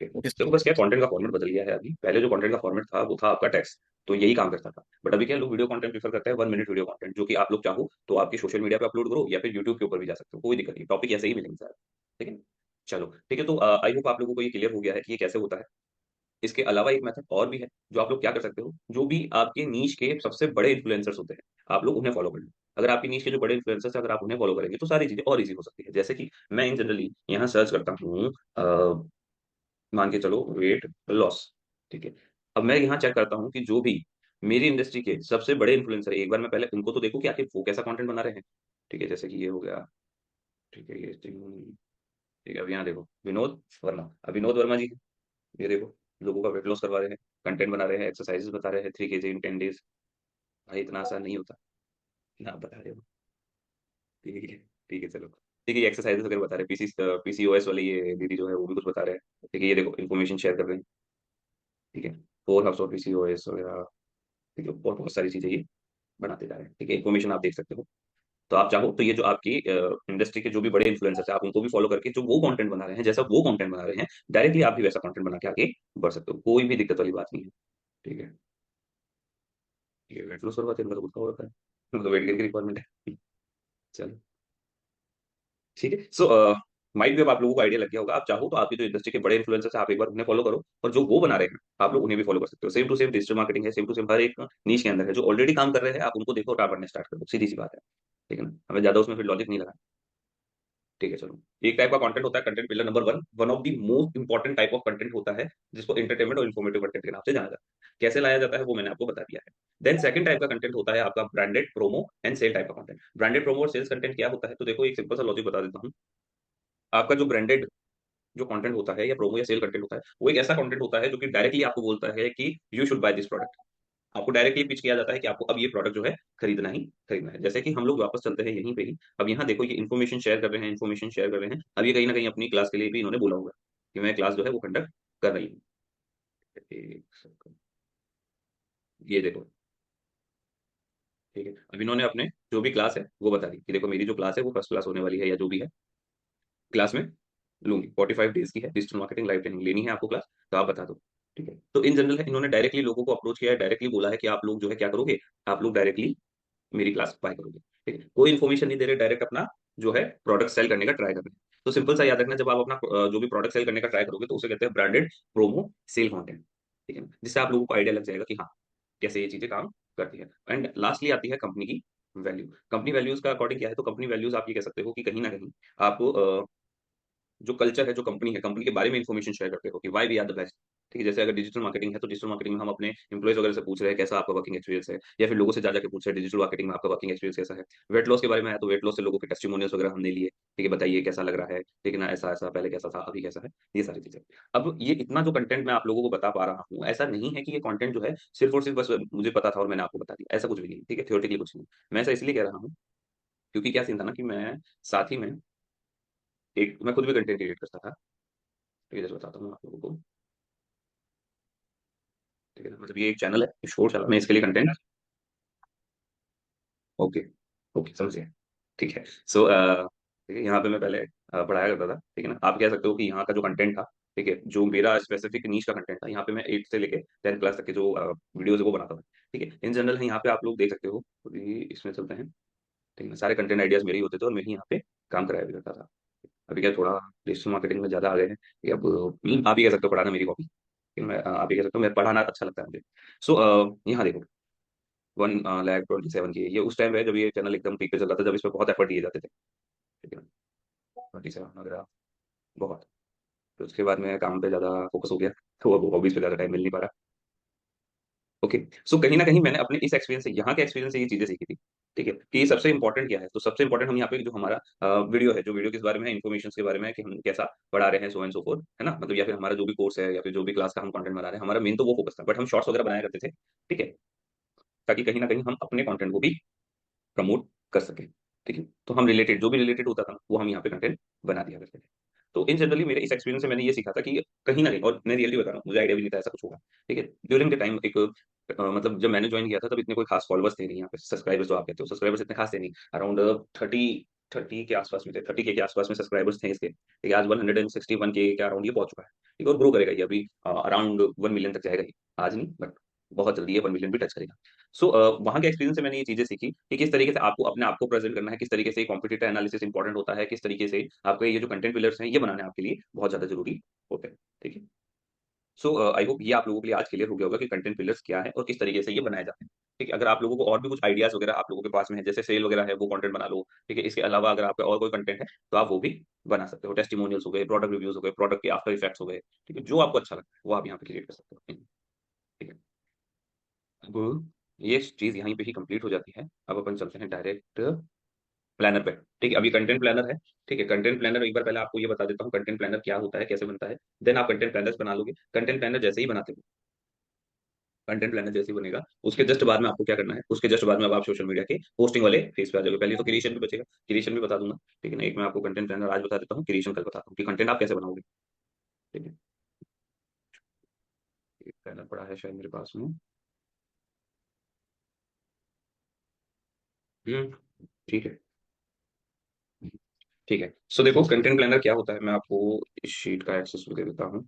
ओके देखो सर। बस क्या, कंटेंट का फॉर्मेट बदल गया है अभी। पहले जो कंटेंट का फॉर्मेट था वो था आपका टेक्स्ट, तो यही काम करता था। बट अभी क्या, लोग वीडियो कंटेंट प्रीफर करते हैं, 1 मिनट वीडियो कंटेंट, जो कि आप लोग चाहो तो आपकी सोशल मीडिया पे अपलोड करो या फिर यूट्यूब के ऊपर भी जा सकते हो, कोई दिक्कत नहीं, टॉपिक ऐसे ही मिलेंगे सर। ठीक है। चलो ठीक है, तो आई होप आप लोगों को ये क्लियर हो गया है कि ये कैसे होता है। इसके अलावा एक मेथड और भी है, जो आप लोग क्या कर सकते हो, जो भी आपके नीश के सबसे बड़े इन्फ्लुएंसर्स होते हैं, आप लोग उन्हें फॉलो कर लो। अगर आपकी नीश के जो बड़े इन्फ्लुएंसर्स हैं, अगर आप उन्हें फॉलो करेंगे तो सारी चीजें और इजी हो सकती है। जैसे कि मैं इन जनरली यहाँ सर्च करता हूँ, मान के चलो वेट लॉस। ठीक है। अब मैं यहाँ चेक करता हूँ कि जो भी मेरी इंडस्ट्री के सबसे बड़े इन्फ्लुएंसर है, एक बार मैं पहले उनको तो देखूँ कि आखिर वो कैसा कंटेंट बना रहे हैं। ठीक है, जैसे कि ये हो गया। ठीक है, ये ठीक है। अब यहाँ देखो, विनोद वर्मा, अब विनोद वर्मा जी, ये देखो, लोगों का वेट लॉस करवा रहे हैं, कंटेंट बना रहे हैं, एक्सरसाइजेस बता रहे हैं, 3 kg इन 10 days। भाई इतना आसान नहीं होता ना, आप बता रहे हो। ठीक है। ठीक है चलो। ठीक है, ये एक्सरसाइजेस वगैरह बता रहे हैं, पीसीओएस वाली ये दीदी जो है वो भी कुछ बता रहे हैं। ठीक है, ये देखो इन्फॉर्मेशन शेयर कर रहे हैं। ठीक है। 4 हाउस ऑफ पीसीओएस वगैरह। ठीक है, और बहुत सारी चीजें ये बनाते जा रहे हैं। ठीक है, इन्फॉर्मेशन आप देख सकते हो। तो आप चाहो तो ये जो आपकी इंडस्ट्री के जो भी बड़े इन्फ्लुएंसर्स हैं, आप उनको भी फॉलो करके जो वो कंटेंट बना रहे हैं, जैसा वो कंटेंट बना रहे हैं, डायरेक्टली आप भी वैसा कंटेंट बना के आगे बढ़ सकते हो, कोई भी दिक्कत वाली बात नहीं है। ठीक है। ये वेट लॉस करवाते हैं, इनका तो गुस्सा हो रखा है, मतलब वेट गेन की रिक्वायरमेंट है। चलो ठीक है। सो माइट भी अब आप लोगों को आइडिया लग गया होगा। आप चाहो तो आपकी जो इंडस्ट्री के बड़े इन्फ्लुएंसर्स हैं, आप एक बार उन्हें फॉलो करो, और जो वो बना रहे हैं आप लोग उन्हें भी फॉलो कर सकते हो। Same to same digital marketing है, सेम टू सेम हर एक नीश के अंदर है, जो ऑलरेडी काम कर रहे हैं आप उनको देखो और आप बढ़ने स्टार्ट करो, सीधी सी बात है। ठीक है ना, हमें ज्यादा उसमें फिर लॉजिक नहीं लगा। ठीक है चलो। एक टाइप का कंटेंट होता है, content pillar number 1, one of the most important type of content होता है, जिसको एंटरटेनमेंट और इन्फॉर्मेटिव कंटेंट के नाम से जाना जाता है। कैसे लाया जाता है वो मैंने आपको बता दिया है। देन सेकंड टाइप का कंटेंट होता है आपका branded promo and sale type का कंटेंट। ब्रांडेड प्रोमो और सेल्स कंटेंट क्या होता है, तो देखो एक सिंपल सा लॉजिक बता देता हूँ। आपका जो ब्रांडेड जो कंटेंट होता है या प्रोमो या सेल कंटेंट होता है, वो एक ऐसा कंटेंट होता है जो कि डायरेक्टली आपको बोलता है कि you should by this product. आपको डायरेक्टली पिच किया जाता है कि आपको अब ये प्रोडक्ट जो है खरीदना ही खरीदना है। जैसे कि हम लोग वापस चलते हैं यहीं पे ही, अब यहाँ देखो ये इन्फॉर्मेशन शेयर कर रहे हैं, इन्फॉर्मेशन शेयर कर रहे हैं। अब ये कहीं ना कहीं अपनी क्लास के लिए भी इन्होंने बोला होगा कि मैं क्लास जो है वो कंडक्ट कर रही हूँ। एक second, ये देखो। ठीक है, अब इन्होंने अपने जो भी क्लास है वो बता दी कि देखो मेरी जो क्लास है वो फर्स्ट क्लास होने वाली है, या जो भी है क्लास में लूंगी, 45 days की है, डिजिटल मार्केटिंग लाइव ट्रेनिंग लेनी है आपको क्लास, तो आप बता दो। ठीक है, तो इन जनरल है, इन्होंने डायरेक्टली लोगों को अप्रोच किया है, डायरेक्टली बोला है कि आप लोग जो है क्या करोगे, आप लोग डायरेक्टली मेरी क्लास बाय करोगे। ठीक है, कोई इन्फॉर्मेशन नहीं दे रहे, डायरेक्ट अपना जो है प्रोडक्ट सेल करने का ट्राई कर रहे हैं। तो सिंपल सा याद रखना, जब आप अपना जो भी प्रोडक्ट सेल करने का ट्राई करोगे तो उसे कहते हैं ब्रांडेड प्रोमो सेल कंटेंट। ठीक है ना, जिससे आप लोगों को आइडिया लग जाएगा कि हाँ कैसे ये चीजें काम करती है। एंड लास्टली आती है कंपनी की वैल्यू। कंपनी वैल्यूज का अकॉर्डिंग क्या है, तो कंपनी वैल्यूज आप ये कह सकते हो कि कहीं ना कहीं आपको जो कल्चर है, जो कंपनी है, कंपनी के बारे में इन्फॉर्मेशन शेयर करते हो कि why we are the best. ठीक है, जैसे अगर डिजिटल मार्केटिंग है तो डिजिटल मार्केटिंग में हम अपने एम्प्लॉइज वगैरह से पूछ रहे हैं कैसा आपका वर्किंग एक्सपीरियंस है, या फिर लोगों से जा जाके पूछ रहे हैं डिजिटल मार्केटिंग में आपका वर्किंग एक्सपीरियंस कैसा है। वेट लॉस के बारे में है तो वेट लॉस से लोगों के टेस्टिमोनियल्स वगैरह हमने लिए। ठीक है, बताइए कैसा लग रहा है, ठीक है ना, ऐसा ऐसा पहले कैसा था अभी कैसा है, ये सारी चीजें। अब ये इतना जो कंटेंट मैं आप लोगों को बता पा रहा हूँ, ऐसा नहीं है कि ये कंटेंट जो है सिर्फ और सिर्फ बस मुझे पता था और मैंने आपको बता दिया, ऐसा कुछ भी नहीं। ठीक है, थियोरेटिकली कुछ नहीं। मैं ऐसा इसलिए कह रहा हूँ क्योंकि क्या सीन था ना कि मैं साथ ही में मैं खुद भी कंटेंट क्रिएट करता था। ठीक है, जैसे बताता हूँ आप लोगों को। ठीक है ना, मतलब ये एक चैनल है, शोर चला, मैं इसके लिए कंटेंट। ओके। ओके समझ गया। ठीक है। सो ठीक है, यहाँ पे मैं पहले पढ़ाया करता था। ठीक है ना, आप कह सकते हो कि यहाँ का जो कंटेंट था, ठीक है, जो मेरा स्पेसिफिक नीश का कंटेंट था, यहाँ पे मैं 8 से लेके 10 क्लास तक के जो वीडियोज है वो बनाता था। ठीक है, इन जनरल है, यहाँ पे आप लोग देख सकते हो। अभी इसमें चलते हैं। ठीक है ना, सारे कंटेंट आइडियाज मेरे ही होते थे और मैं ही यहाँ पे काम कराया भी करता था। अभी क्या थोड़ा डिजिटल मार्केटिंग में ज्यादा आ गए हैं कि अब आप ही कह सकते हो पढ़ाना मेरी हॉबी। मैं आप ही कह सकते हो मैं पढ़ाना अच्छा लगता है मुझे। सो यहाँ देखो, 1,27,000 की ये उस टाइम है जब ये चैनल एकदम पीक पे चल रहा था, जब इस पर बहुत एफर्ट दिए जाते थे। ठीक है, 27 वगैरह बहुत। तो उसके बाद में काम पे ज़्यादा फोकस हो गया, तो अब हॉबीज पे ज़्यादा टाइम मिल नहीं पा रहा। ओके। सो कहीं ना कहीं मैंने अपने इस एक्सपीरियंस से, यहाँ के एक्सपीरियंस से ये चीज़ें सीखी थी। ठीक है, कि सबसे इंपॉर्टेंट क्या है, तो सबसे इंपॉर्टेंट हम यहाँ पे जो हमारा वीडियो है, जो वीडियो किस बारे में है, इन्फॉर्मेशन के बारे में है कि हम कैसा पढ़ा रहे हैं, सो एंड सो फोर्थ, है ना, मतलब या फिर हमारा जो भी कोर्स है या फिर जो भी क्लास का हम कंटेंट बना रहे हैं, हमारा मेन तो वो फोकस था, बट हम शॉर्ट्स वगैरह बनाया करते थे। ठीक है, ताकि कहीं ना कहीं हम अपने कंटेंट को भी प्रमोट कर सके। ठीक है, तो हम रिलेटेड जो भी रिलेटेड होता था वो हम यहाँ पे कंटेंट बना दिया करते थे। तो इन जनरली मेरे इस एक्सपीरियंस से मैंने ये सीखा था कि कहीं ना कहीं, और मैं रियलिटी बता रहा हूँ, मुझे आइडिया भी नहीं था ऐसा कुछ होगा, ठीक है। ड्यूरिंग द टाइम एक मतलब जब मैंने ज्वाइन किया था तब इतने कोई खास फॉलोअर्स थे नहीं यहाँ पे, सब्सक्राइबर्स जो आप कहते हो, सब्सक्राइबर्स इतने खास थे नहीं, अराउंड 30 30 के आसपास में थे, 30 के आसपास में सब्सक्राइबर्स थे इसके, ठीक है। आज 161 के अराउंड ये पहुंच चुका है, ठीक है, और ग्रो करेगा ये अभी अराउंड 1 मिलियन तक जाएगा ये, आज नहीं बट बहुत जल्दी ये 1 मिलियन भी टच करेगा। सो वहाँ के एक्सपीरियंस से मैंने ये चीजें सीखी कि किस तरीके से आपको अपने आप को प्रेजेंट करना है, किस तरीके से कॉम्पिटिटिव एनालिसिस इंपॉर्टेंट होता है, किस तरीके से आपके ये जो कंटेंट पिलर्स हैं ये बनाने आपके लिए बहुत ज्यादा जरूरी होते हैं, ठीक है। सो आई होप ये आप लोगों के लिए आज क्लियर हो गया होगा कि कंटेंट पिलर्स क्या है और किस तरीके से ये बनाए जाते हैं, ठीक है। अगर आप लोगों को और भी कुछ आइडियाज वगैरह आप लोगों के पास में है, जैसे सेल वगैरह है, वो कंटेंट बना लो, ठीक है। इसके अलावा अगर आपका और कोई कंटेंट है तो आप वो भी बना सकते हो, टेस्टिमोनियल्स हो गए, प्रोडक्ट रिव्यूज हो गए, प्रोडक्ट के आफ्टर इफेक्ट्स हो गए, ठीक है, जो आपको अच्छा लगता है वो आप यहाँ पे क्रिएट कर सकते हो, ठीक है। अब ये चीज यहीं पे ही कंप्लीट हो जाती है। अब अपन चलते हैं डायरेक्ट प्लानर पे, ठीक है। अभी कंटेंट प्लानर है, ठीक है। कंटेंट प्लानर एक बार पहले आपको ये बता देता हूँ कंटेंट प्लानर क्या होता है, कैसे बनता है, देन आप कंटेंट प्लानर्स बना लोगे। कंटेंट प्लानर जैसे ही बनाते हो, कंटेंट प्लानर जैसे ही बनेगा उसके जस्ट बाद में आपको क्या करना है, उसके जस्ट बाद में अब आप सोशल मीडिया के पोस्टिंग वाले फेज पे आ जाओगे। पहले तो क्रिएशन भी बचेगा, क्रिएशन भी बता दूंगा, ठीक है ना। एक मैं आपको कंटेंट प्लानर आज बता देता हूँ, क्रिएशन कल बताता हूँ कि कंटेंट आप कैसे बनाओगे, ठीक है। प्लानर पड़ा है शायद मेरे पास में। ठीक है, ठीक है। सो देखो कंटेंट प्लानर क्या होता है, मैं आपको इस शीट का एक्सेस दे देता हूँ।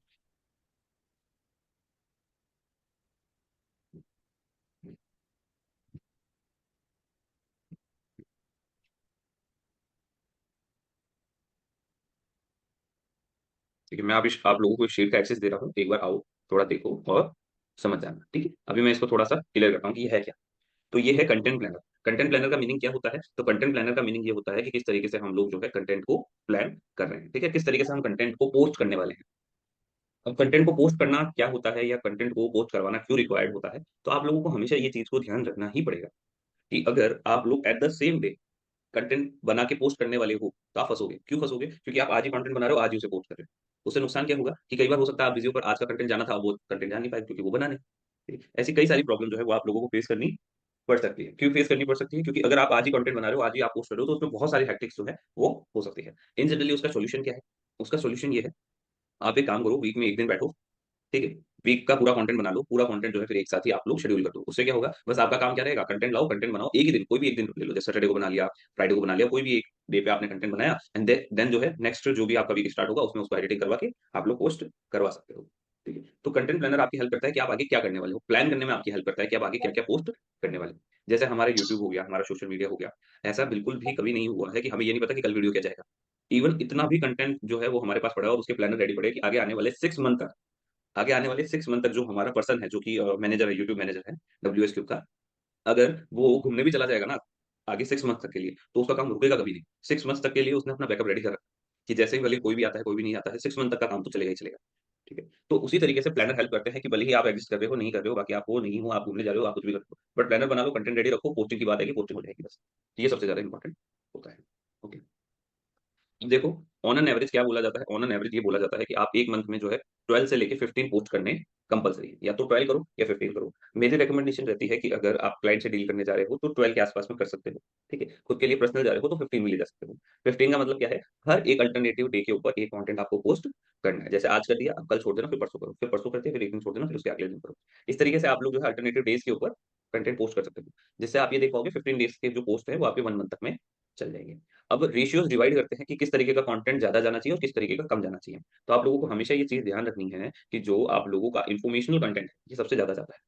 ठीक है, मैं आप लोगों को इस शीट का एक्सेस दे रहा हूँ, एक बार आओ थोड़ा देखो और समझ जाना, ठीक है। अभी मैं इसको थोड़ा सा क्लियर करता हूँ कि ये है क्या। तो ये है कंटेंट प्लानर। कंटेंट प्लानर का मीनिंग क्या होता है, तो कंटेंट प्लानर का मीनिंग ये होता है कि किस तरीके से हम लोग जो है कंटेंट को प्लान कर रहे हैं, ठीक है, किस तरीके से हम कंटेंट को पोस्ट करने वाले हैं। अब कंटेंट को पोस्ट करना क्या होता है या कंटेंट को पोस्ट करवाना क्यों रिक्वायर्ड होता है, तो आप लोगों को हमेशा ये चीज को ध्यान रखना ही पड़ेगा कि अगर आप लोग at the same day content बना के पोस्ट करने वाले हो तो आप फंसोगे। क्यों फंसोगे, क्योंकि आप आज ही कंटेंट बना रहे हो, आज ही उसे पोस्ट कर रहे हो। उससे नुकसान क्या होगा कि कई बार हो सकता है आप बिजी हो, पर आज का कंटेंट जाना था, वो कंटेंट जा नहीं पाए क्योंकि वो बना नहीं, ठीक है? ऐसी कई सारी प्रॉब्लम जो है वो आप लोगों को फेस करनी पड़ सकती है। क्यों फेस करनी पड़ सकती है, क्योंकि अगर आप आज ही कंटेंट बना रहे हो, आज ही आप पोस्ट कर रहे हो, तो उसमें बहुत सारी हैक्टिक्स जो है वो हो सकती है। इन जनरली उसका सोल्यूशन क्या है, उसका सोल्यूशन ये है, आप एक काम करो, वीक में एक दिन बैठो, ठीक है, वीक का पूरा कंटेंट बना लो, पूरा कंटेंट जो है फिर एक साथ ही आप लोग शेड्यूल कर दो। उससे क्या होगा, बस आपका काम क्या रहेगा, कंटेंट लाओ, कंटेंट बनाओ, एक ही दिन, कोई भी एक दिन ले लो, जैसे सैटरडे को बना लिया, फ्राइडे को बना लिया, कोई भी एक डे पे आपने कंटेंट बनाया, एंड देन जो है नेक्स्ट जो भी आपका वीक स्टार्ट होगा उसमें उसको एडिटिंग करवा के आप लोग पोस्ट करवा सकते हो, ठीक है। तो कंटेंट प्लानर आपकी हेल्प करता है कि आप आगे क्या करने वाले हो, प्लान करने में आपकी हेल्प करता है कि आप आगे क्या क्या पोस्ट करने वाले हो। जैसे हमारा यूट्यूब हो गया, हमारा सोशल मीडिया हो गया, ऐसा बिल्कुल भी कभी नहीं हुआ है कि हमें ये नहीं पता कि कल वीडियो क्या जाएगा। इवन इतना भी कंटेंट जो है वो हमारे पास पड़ा है और उसके प्लानर रेडी पड़े हैं कि आगे आने वाले 6 मंथ तक, आगे आने वाले 6 मंथ तक जो हमारा पर्सन है, जो कि मैनेजर है, यूट्यूब मैनेजर है डब्ल्यू एस क्यूब का, अगर वो घूमने भी चला जाएगा ना आगे 6 मंथ तक के लिए, तो उसका काम रुकेगा कभी नहीं। 6 मंथ तक के लिए उसने अपना बैकअप रेडी कर रखा है कि जैसे ही भले कोई भी आता है कोई भी नहीं आता है, 6 मंथ तक का काम तो चलेगा ही चलेगा, ठीक है। तो उसी तरीके से प्लानर हेल्प करते हैं कि भले ही आप एग्जिस्ट कर रहे हो, नहीं कर रहे हो, बाकी आप हो नहीं हो, आप घूमने जा रहे हो, आप कुछ भी कर रहे हो, बट प्लानर बना लो, कंटेंट रेडी रखो, पोस्टिंग की बात है कि पोस्टिंग हो जाएगी बस। ये सबसे ज्यादा इंपॉर्टेंट होता है, ओके। देखो ऑन एन एवरेज क्या बोला जाता है, ऑन एन एवरेज ये बोला जाता है कि आप एक मंथ में जो है 12 से लेके 15 पोस्ट करने कंपलसरी है, या तो 12 करो या 15 करो। मेरी रिकमेंडेशन रहती है कि अगर आप क्लाइंट से डील करने जा रहे हो तो 12 के आसपास में कर सकते हो, ठीक है। खुद के लिए पर्सनल जा रहे हो तो 15 में ले जा सकते हो। 15 का मतलब क्या है, हर एक अल्टरनेटिव डे के ऊपर एक कंटेंट आपको पोस्ट करना है। जैसे आज कर दिया, अब कल छोड़ देना, फिर परसों करो, फिर परसों करते हैं, फिर एक दिन छोड़ देना, फिर उसके अगले दिन करो। इस तरीके से आप लोग जो है अल्टरनेटिव डेज के ऊपर कंटेंट पोस्ट कर सकते हो, जिससे आप ये देख पाओगे 15 डेज के जो पोस्ट है वो आपके 1 मंथ तक में चल जाएंगे। अब रेशियोज डिवाइड करते हैं कि किस तरीके का कंटेंट ज्यादा जाना चाहिए और किस तरीके का कम जाना चाहिए। तो आप लोगों को हमेशा ये चीज ध्यान रखनी है कि जो आप लोगों का इन्फॉर्मेशनल कंटेंट है ये सबसे ज्यादा जाता है,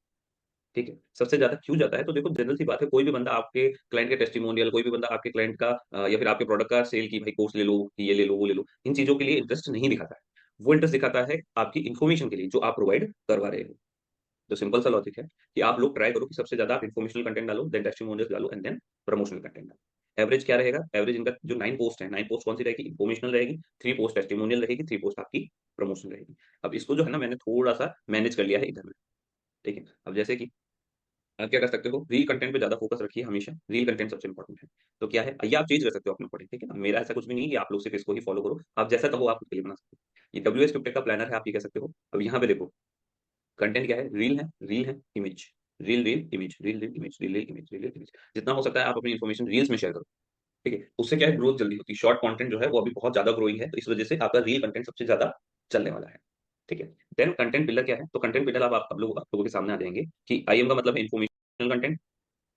ठीक है। सबसे ज्यादा क्यों जाता है, तो देखो जनरल सी बात है, कोई भी बंदा आपके क्लाइंट के टेस्टिमोनियल, कोई भी बंदा आपके क्लाइंट का या फिर आपके प्रोडक्ट का सेल की भाई कोर्स ले लो, ये ले लो, वो ले लो, इन चीजों के लिए इंटरेस्ट नहीं दिखाता है। वो इंटरेस्ट दिखाता है आपकी इन्फॉर्मेशन के लिए जो आप प्रोवाइड करवा रहे हो। तो सिंपल सा लॉजिक है कि आप लोग ट्राई करो कि सबसे ज्यादा आप इन्फॉर्मेशनल कंटेंट डालो, देन टेस्टिमोनियल्स डालो, एंड देन प्रमोशनल कंटेंट डालो। एवरेज क्या रहेगा, एवरेज इनका जो 9 पोस्ट है, 9 पोस्ट कौन सी रहेगी, इन्फॉर्मेशनल रहेगी, 3 पोस्ट टेस्टिमोनियल रहेगी, 3 पोस्ट आपकी प्रमोशन रहेगी। अब इसको जो है ना मैंने थोड़ा सा मैनेज कर लिया है इधर में, ठीक है। अब जैसे कि आप क्या कर सकते हो, रील कंटेंट पे ज्यादा फोकस रखिए हमेशा, रील कंटेंट सबसे इंपॉर्टेंट है। तो क्या है, ये आप चेंज कर सकते हो अपने अकॉर्डिंग, ठीक है ना। मेरा ऐसा कुछ भी नहीं है कि आप लोग सिर्फ इसको ही फॉलो करो, आप जैसा कहो आप उसके लिए बना सकते हो। ये डब्ल्यू एस का प्लानर है, आप ये कह सकते हो। अब यहाँ पे देखो कंटेंट क्या है, रील है, image, reel reel image, reel reel image, reel reel image, reel reel image. जितना हो सकता है आप अपनी इन्फॉर्मेशन रील्स में शेयर करो, ठीक है, उससे क्या है, ग्रोथ जल्दी होती है। शॉर्ट कंटेंट जो है वो अभी बहुत ज्यादा ग्रोइंग है, तो इस वजह से आपका रील कंटेंट सबसे ज्यादा चलने वाला है। ठीक है, देन कंटेंट पिलर क्या है? तो कंटेंट पिलर आप लोगों के सामने आ जाएंगे कि आई एम का मतलब है इन्फॉर्मेशनल कंटेंट,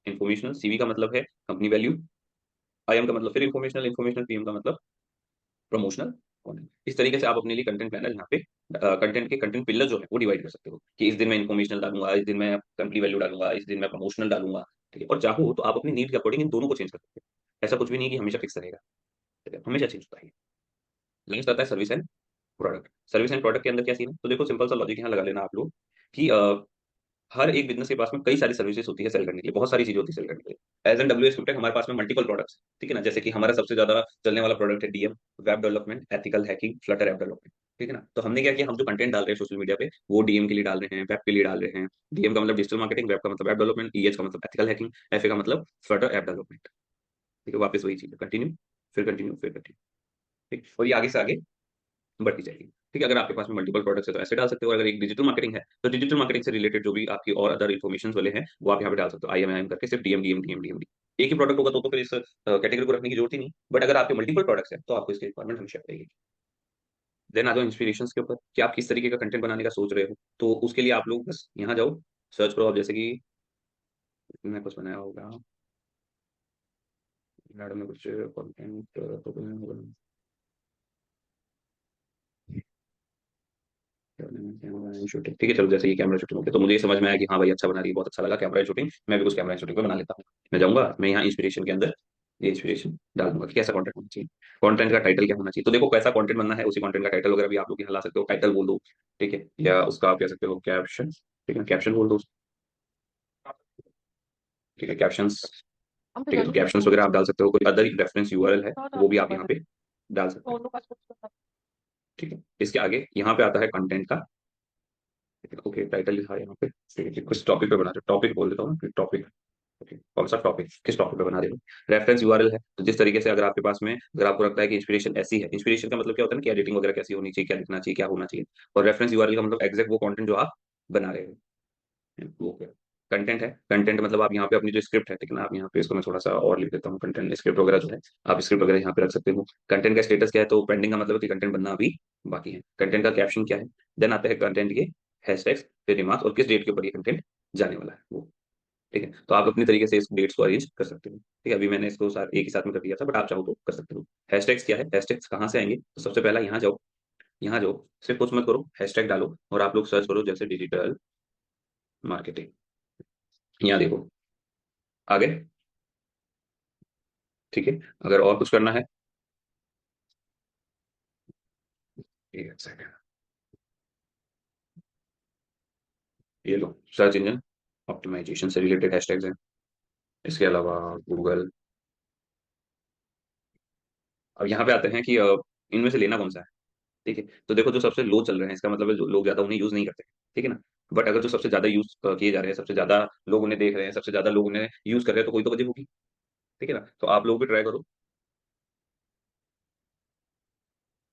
इन्फॉर्मेशनल, सीवी का मतलब है कंपनी वैल्यू, आई एम का मतलब फिर इन्फॉर्मेशनल, इन्फॉर्मेशनल, पीएम का मतलब प्रमोशनल कंटेंट। इस तरीके से आप अपने लिए कंटेंट प्लानर यहाँ पे कंटेंट के कंटेंट पिलर जो है वो डिवाइड कर सकते हो कि इस दिन मैं इन्फॉर्मेशनल डालूंगा, इस दिन मैं कंपनी वैल्यू डालूंगा, इस दिन मैं प्रमोशनल डालूंगा। ठीक है, और चाहो तो आप अपनी नीड के अकॉर्डिंग इन दोनों को चेंज कर सकते हो। ऐसा कुछ भी नहीं कि हमेशा फिक्स रहेगा। ठीक है, हमेशा चेंज होता है। नेक्स्ट आता है service and product. Service and product के अंदर क्या सीन है? तो देखो सिंपल सा लॉजिक यहाँ लगा लेना आप लोग कि हर एक बिजनेस के पास में कई सारी सर्विसेज होती है सेल करने के लिए, बहुत सारी चीजें होती है सेल करने के लिए। एज एन डब्ल्यू एस हमारे पास में मल्टीपल प्रोडक्ट्स। ठीक है ना, जैसे कि हमारा सबसे ज्यादा चलने वाला प्रोडक्ट है DM, web development, ethical hacking, Flutter app development. ठीक है ना, तो हमने क्या किया, हम जो कंटेंट डाल रहे हैं सोशल मीडिया पे वो डीएम के लिए डाल रहे हैं, वेब के लिए डाल रहे हैं। डीएम का मतलब डिजिटल मार्केटिंग, वेब का मतलब ऐप डेवलपमेंट, ईएच का मतलब एथिकल हैकिंग, एफए का मतलब फ्लटर ऐप डेवलपमेंट। ठीक है, वापस वही चीज है, कंटिन्यू फिर कंटिन्यू फिर कंटिन्यू। ठीक, और ये आगे से आगे बढ़ती जाएगी। ठीक है, अगर आपके पास में मल्टीपल प्रोडक्ट्स है तो ऐसे डाल सकते हो। अगर एक डिजिटल मार्केटिंग है तो डिजिटल मार्केटिंग से रिलेटेड जो भी आपकी और अदर इन्फॉर्मेशन वाले हैं वो आप यहाँ पे डाल सकते हो, आई एम करके सिर्फ डीएम डीएम डीएम डीएम। एक ही प्रोडक्ट होगा तो फिर इस कैटेगरी को रखने की जरूरत ही नहीं, बट अगर आपके मल्टीपल प्रोडक्ट्स है तो आपको इसकी रिक्वायरमेंट हमेशा रहेगी। देन आ जाओ इंस्पिरेशन के ऊपर कि आप किस तरीके का कंटेंट बनाने का सोच रहे हो। तो उसके लिए आप लोग बस यहाँ जाओ, सर्च करो। आप जैसे कि मैं कुछ बनाया होगा, मैडम ने कुछ कंटेंट तो बनाया होगा, शूटिंग। ठीक है, चलो जैसे ये कैमरा शूटिंग हो गया तो मुझे ये समझ में आया कि हाँ भाई अच्छा बना रही है, बहुत अच्छा लगा कैमरा शूटिंग, मैं भी कुछ कैमरा शूटिंग पे बना लेता हूँ। मैं जाऊंगा, मैं यहाँ इंस्पिरेशन के अंदर ये इंस्पिरेशन डाल दूंगा कि कैसा कंटेंट होना चाहिए, कंटेंट का टाइटल क्या होना चाहिए। तो देखो कैसा कंटेंट बनना है उसी कंटेंट का टाइटल वगैरह भी आप लोग यहाँ ला सकते हो, टाइटल बोल दो। ठीक है, या उसका आप कह सकते हो कैप्शन। ठीक है, कैप्शन बोल दो। ठीक है, कैप्शंस। ठीक है, तो कैप्शंस वगैरह आप डाल सकते हो, कोई अदर रेफरेंस यूआरएल है वो भी आप यहाँ पे डाल सकते हो। ठीक है, इसके आगे यहाँ पे आता है कंटेंट का। ओके, टाइटल लिखा है यहाँ पे। ठीक है, कुछ टॉपिक पे बना रहे हो, टॉपिक बोल देता हूँ ना, टॉपिक। ओके, कौन सा टॉपिक, किस टॉपिक पे बना रहे हो। रेफरेंस यूआरएल है, तो जिस तरीके से अगर आपके पास में, अगर आपको लगता है कि इंस्पिरेशन ऐसी है, इंस्पिरेशन का मतलब क्या होता है ना कि एडिटिंग वगैरह कैसी होनी चाहिए, क्या लिखना चाहिए, क्या होना चाहिए। और रेफरेंस यूआरएल का मतलब एग्जैक्ट वो कंटेंट जो आप बना रहे हो वो क्या कंटेंट है। कंटेंट मतलब आप यहाँ पे अपनी जो स्क्रिप्ट है, ठीक है ना, आप यहाँ पे इसको मैं थोड़ा सा और लिख देता हूँ, कंटेंट स्क्रिप्ट वगैरह जो है आप स्क्रिप्ट वगैरह यहाँ पे रख सकते हो। कंटेंट का स्टेटस क्या है? तो पेंडिंग का मतलब है कि कंटेंट बनना अभी बाकी है। कंटेंट का कैप्शन क्या है? देन आता है कंटेंट के हैशटैग्स, फिर रिमार्क्स और किस डेट के ऊपर ये कंटेंट जाने वाला है वो। ठीक है, तो आप अपनी तरीके से इस डेट्स को अरेंज कर सकते हो। ठीक है, अभी मैंने इसको साथ एक ही साथ में कर दिया था, बट आप चाहो तो कर सकते हो। हैशटैग्स क्या है? हैशटैग्स कहाँ से आएंगे? तो सबसे पहला यहाँ जाओ, यहाँ जाओ, सिर्फ कुछ मत करो, हैशटैग डालो और आप लोग सर्च करो जैसे डिजिटल मार्केटिंग। यहाँ देखो आगे। ठीक है, अगर और कुछ करना है, एक सेकंड, ये लो, सर्च इंजन ऑप्टिमाइजेशन से रिलेटेड हैशटैग्स हैं। इसके अलावा गूगल। अब यहाँ पे आते हैं कि इनमें से लेना कौन सा है। ठीक है, तो देखो जो सबसे लो चल रहे हैं इसका मतलब है जो लोग ज्यादा उन्हें यूज नहीं करते। ठीक है ना, बट अगर जो सबसे ज्यादा यूज किए जा रहे हैं, सबसे ज्यादा लोग उन्हें देख रहे हैं, सबसे ज्यादा लोग उन्हें यूज कर रहे हैं, तो कोई तो वजह होगी। ठीक है ना, तो आप लोग भी ट्राई करो,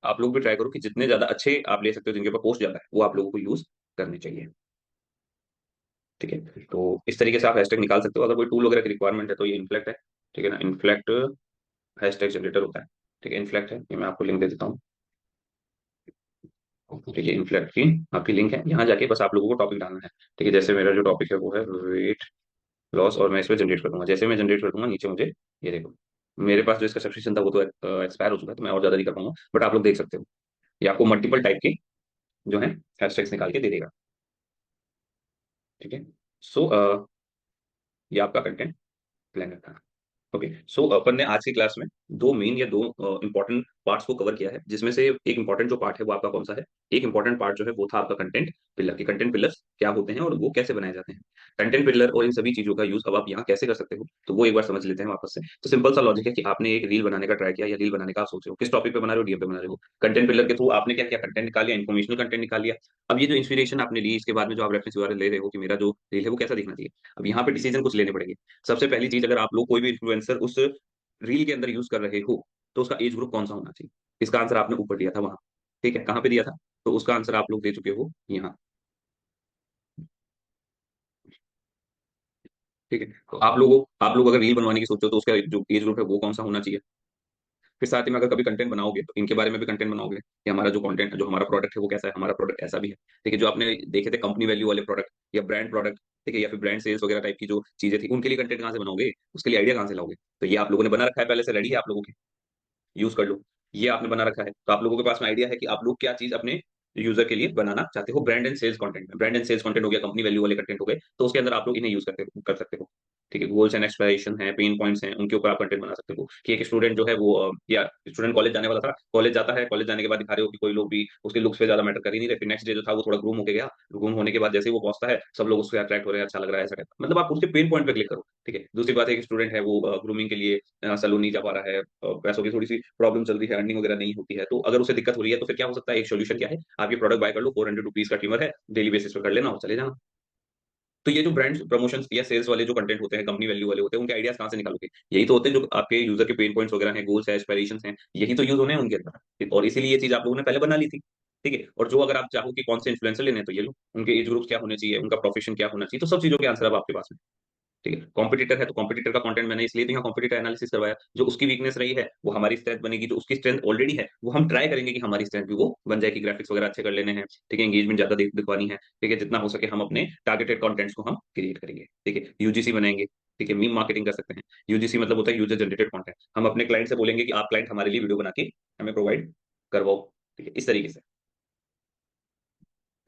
आप लोग भी ट्राई करो कि जितने ज्यादा अच्छे आप ले सकते हो, जिनके ऊपर पोस्ट ज्यादा है वो आप लोगों को यूज करने चाहिए। ठीक है, तो इस तरीके से आप हैशटैग निकाल सकते हो। अगर कोई टूल वगैरह की रिक्वायरमेंट है तो ये इनफ्लेक्ट है। ठीक है ना, इनफ्लेक्ट हैशटैग जनरेटर होता है। ठीक है, इनफ्लेक्ट है, ये मैं आपको लिंक दे देता हूँ। ठीक है, इनफ्लेक्ट की आपकी लिंक है, यहाँ जाके बस आप लोगों को टॉपिक डालना है। ठीक है, जैसे मेरा जो टॉपिक है वो है वेट लॉस, और मैं इस पर जनरेट कर दूंगा। जैसे मैं जनरेट कर दूंगा नीचे मुझे ये देखो, मेरे पास जो इसका सब्सक्रिप्शन था वो तो एक्सपायर हो चुका है, तो मैं और ज्यादा नहीं कर पाऊंगा, बट आप लोग देख सकते हो ये आपको मल्टीपल टाइप के जो है हैशटैग्स निकाल के दे देगा। ठीक है, सो ये आपका कंटेंट प्लानर था। ओके, सो अपन ने आज की क्लास में दो मेन या दो इंपॉर्टेंट पार्ट्स को कवर किया है, जिसमें से एक इंपॉर्टेंट जो पार्ट है वो आपका कौन सा है? एक इंपॉर्टेंट पार्ट जो है वो था आपका कंटेंट पिलर की। कंटेंट पिलर्स क्या होते हैं और वो कैसे बनाए जाते हैं, कंटेंट पिलर और इन सभी चीजों का यूज अब आप यहाँ कैसे कर सकते हो, तो वो एक बार समझ लेते हैं वापस से। तो सिंपल सा लॉजिक है कि आपने एक रील बनाने का ट्राई किया या रील बनाने का आप सोच रहे हो, किस टॉपिक पे बना रहे हो, डीएम पे बना रहे हो। कंटेंट पिलर के थ्रू आपने क्या किया, कंटेंट निकाल लिया, इन्फॉर्मेशनल कंटेंट निकाल लिया। अब ये जो इंस्पिरेशन आपने ली, इसके बाद में जो आप रेफरेंस यूआरएल ले रहे हो कि मेरा जो रील है वो कैसा दिखना चाहिए, अब यहाँ पे डिसीजन कुछ लेने पड़ेंगे। सबसे पहली चीज, अगर आप लोग कोई भी इन्फ्लुएंसर उस रील के अंदर यूज कर रहे हो तो उसका एज ग्रुप कौन सा होना चाहिए। इसका आंसर आपने ऊपर दिया था वहां। ठीक है, कहाँ पे दिया था? तो उसका आंसर आप लोग दे चुके हो यहाँ। ठीक है, तो आप लोग अगर रील बनवाने की सोचो तो उसका जो एज ग्रुप है वो कौन सा होना चाहिए। फिर साथ ही में अगर कभी कंटेंट बनाओगे तो इनके बारे में भी कंटेंट बनाओगे कि हमारा जो कंटेंट जो हमारा प्रोडक्ट है वो कैसा है, हमारा प्रोडक्ट ऐसा भी है। ठीक है, जो आपने देखे थे कंपनी वैल्यू वाले प्रोडक्ट या ब्रांड प्रोडक्ट, ठीक है, या फिर ब्रांड सेल्स वगैरह टाइप की जो चीजें थी, उनके लिए कंटेंट कहाँ से बनाओगे, उसके लिए आइडिया कहाँ से लाओगे। तो ये आप लोगों ने बना रखा है पहले से, रेडी है आप लोगों के, यूज कर लो। ये आपने बना रखा है तो आप लोगों के पास में आइडिया है कि आप लोग क्या चीज अपने यूजर के लिए बनाना चाहते हो। ब्रांड एंड सेल्स कंटेंट में, ब्रांड एंड सेल्स कंटेंट हो गया, कंपनी वैल्यू वाले कंटेंट हो गए, तो उसके अंदर आप लोग इन्हें यूज कर सकते हो। ठीक है, गोल्स एंड एक्सपेक्टेशन है, पेन पॉइंट्स हैं, उनके ऊपर आप कंटेंट बना सकते हो कि एक स्टूडेंट जो है वो या स्टूडेंट कॉलेज जाने वाला था, कॉलेज जाता है, कॉलेज जाने के बाद दिखा रहे हो कि कोई लोग भी उसके लुक्स पे ज्यादा मैटर कर ही नहीं रहे, फिर नेक्स्ट डे जो था वो थोड़ा ग्रूम होके गया, ग्रूम होने के बाद जैसे ही वो पहुंचता है सब लोग उससे अट्रैक्ट हो रहे हैं, अच्छा लग रहा है, ऐसा टाइप। मतलब आप उसके पेन पॉइंट पे क्लिक करो। ठीक है, दूसरी बात है कि स्टूडेंट है वो ग्रूमिंग के लिए सैलून नहीं जा पा रहा है, पैसों की थोड़ी सी प्रॉब्लम चल रही है, अर्निंग वगैरह नहीं होती है, तो अगर उसे दिक्कत हो रही है तो फिर क्या हो सकता है, एक सोल्यूशन क्या है, आप ये प्रोडक्ट बाय कर लो, 400 रुपीज का ट्रिमर है, डेली बेसिस पे कर लेना और चले जाना। तो ये जो ब्रांड प्रमोशंस या सेल्स वाले जो कंटेंट होते हैं, कंपनी वैल्यू वाले होते हैं, उनके आइडियाज कहाँ से निकालोगे, यही तो होते हैं जो आपके यूजर के पेन पॉइंट्स वगैरह हैं, गोल्स है, एस्पिरेशंस हैं, यही तो यूज होने हैं उनके अंदर, और इसीलिए ये चीज आप लोगों ने पहले बना ली थी। ठीक है, और जो अगर आप चाहो कि कौन से इन्फ्लुएंसर लेने हैं, तो ये लो, उनके एज ग्रुप क्या होने चाहिए, उनका प्रोफेशन क्या होना चाहिए, तो सब चीजों के आंसर अब आपके पास में। ठीक है, कॉम्पिटिटर है तो कॉम्पिटिटर का कंटेंट मैंने इसलिए तो यहाँ कॉम्पिटिटर एनालिसिस करवाया, जो उसकी वीकनेस रही है वो हमारी स्ट्रेंथ बनेगी, जो उसकी स्ट्रेंथ ऑलरेडी है वो हम ट्राई करेंगे कि हमारी स्ट्रेंथ भी वो बन जाए, कि ग्राफिक्स वगैरह अच्छे कर लेने हैं। ठीक है, एंगेजमेंट ज्यादा दिखवानी है। ठीक है, जितना हो सके हम अपने टारगेटेड कंटेंट्स को हम क्रिएट करेंगे। ठीक है, यूजीसी बनाएंगे। ठीक है, मीम मार्केटिंग कर सकते हैं। यूजीसी मतलब होता है यूजर जनरेटेड कंटेंट, हम अपने क्लाइंट से बोलेंगे कि आप क्लाइंट हमारे लिए वीडियो बना के हमें प्रोवाइड करवाओ। ठीक है, इस तरीके से।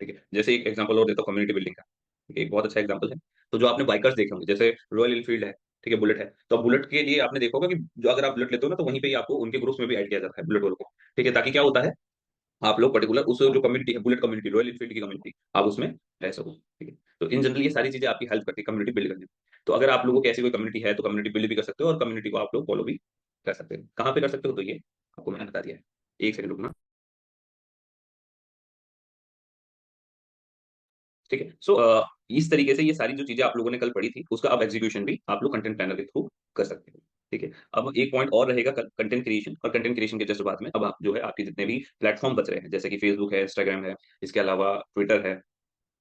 ठीक है, जैसे एक एग्जांपल और देता हूँ कम्युनिटी बिल्डिंग का। ठीक है, एक बहुत अच्छा एग्जांपल है। तो जो आपने बाइकर्स देखे होंगे, जैसे रॉयल एनफील्ड है, ठीक है, बुलेट है, तो अब बुलेट के लिए आपने देखा होगा कि जो अगर आप बुलेट लेते हो ना तो वहीं पे ही आपको उनके ग्रुप्स में भी ऐड किया जाता है बुलेट वालों को। ठीक है, ताकि क्या होता है, आप लोग पर्टिकुलर उस जो कम्युनिटी है, बुलेट कम्युनिटी, रॉयल एनफील्ड की कम्युनिटी, आप उसमें रह सको। ठीक है, तो इन जनरल ये सारी चीजें आपकी हेल्प करती है कम्युनिटी बिल्ड करने में। तो अगर आप लोगों की ऐसी कोई कम्युनिटी है तो कम्युनिटी बिल्ड भी कर सकते हो और कम्युनिटी को आप लोग फॉलो भी कर सकते हो। कहाँ पे कर सकते हो, तो ये आपको मैंने बता दिया है। एक सेकंड रुकना। ठीक है, सो इस तरीके से ये सारी जो चीजें आप लोगों ने कल पढ़ी थी उसका अब एग्जीक्यूशन भी आप लोग कंटेंट प्लानर के थ्रू कर सकते हो। ठीक है, अब एक पॉइंट और रहेगा कंटेंट क्रिएशन, और कंटेंट क्रिएशन के जस्ट बाद में अब आप जो है आपके जितने भी प्लेटफॉर्म बच रहे हैं, जैसे कि फेसबुक है, इंस्टाग्राम है, इसके अलावा ट्विटर है,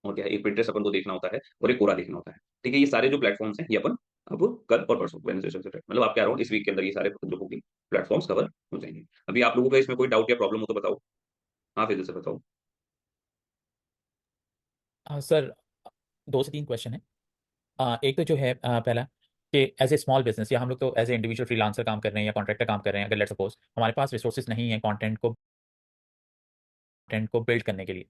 और क्या है, एक पिंटरेस्ट अपन को देखना होता है और एक कोरा देखना होता है। ठीक है, ये सारे जो प्लेटफॉर्म्स हैं ये अपन अब कल और परसों वेडनेसडे से मतलब आप क्या रहो इस वीक के अंदर ये सारे जो होंगे प्लेटफॉर्म्स कवर हो जाएंगे। अभी आप लोगों का इसमें कोई डाउट या प्रॉब्लम हो तो बताओ। हाँ, फिर से बताओ। सर 2 से 3 क्वेश्चन है। एक तो जो है पहला कि एज ए स्मॉल बिजनेस या हम लोग तो एज ए इंडिविजुअल फ्रीलांसर काम कर रहे हैं या कॉन्ट्रैक्टर काम कर रहे हैं, अगर लेट्स सपोज हमारे पास रिसोर्सेज नहीं है कंटेंट को बिल्ड करने के लिए।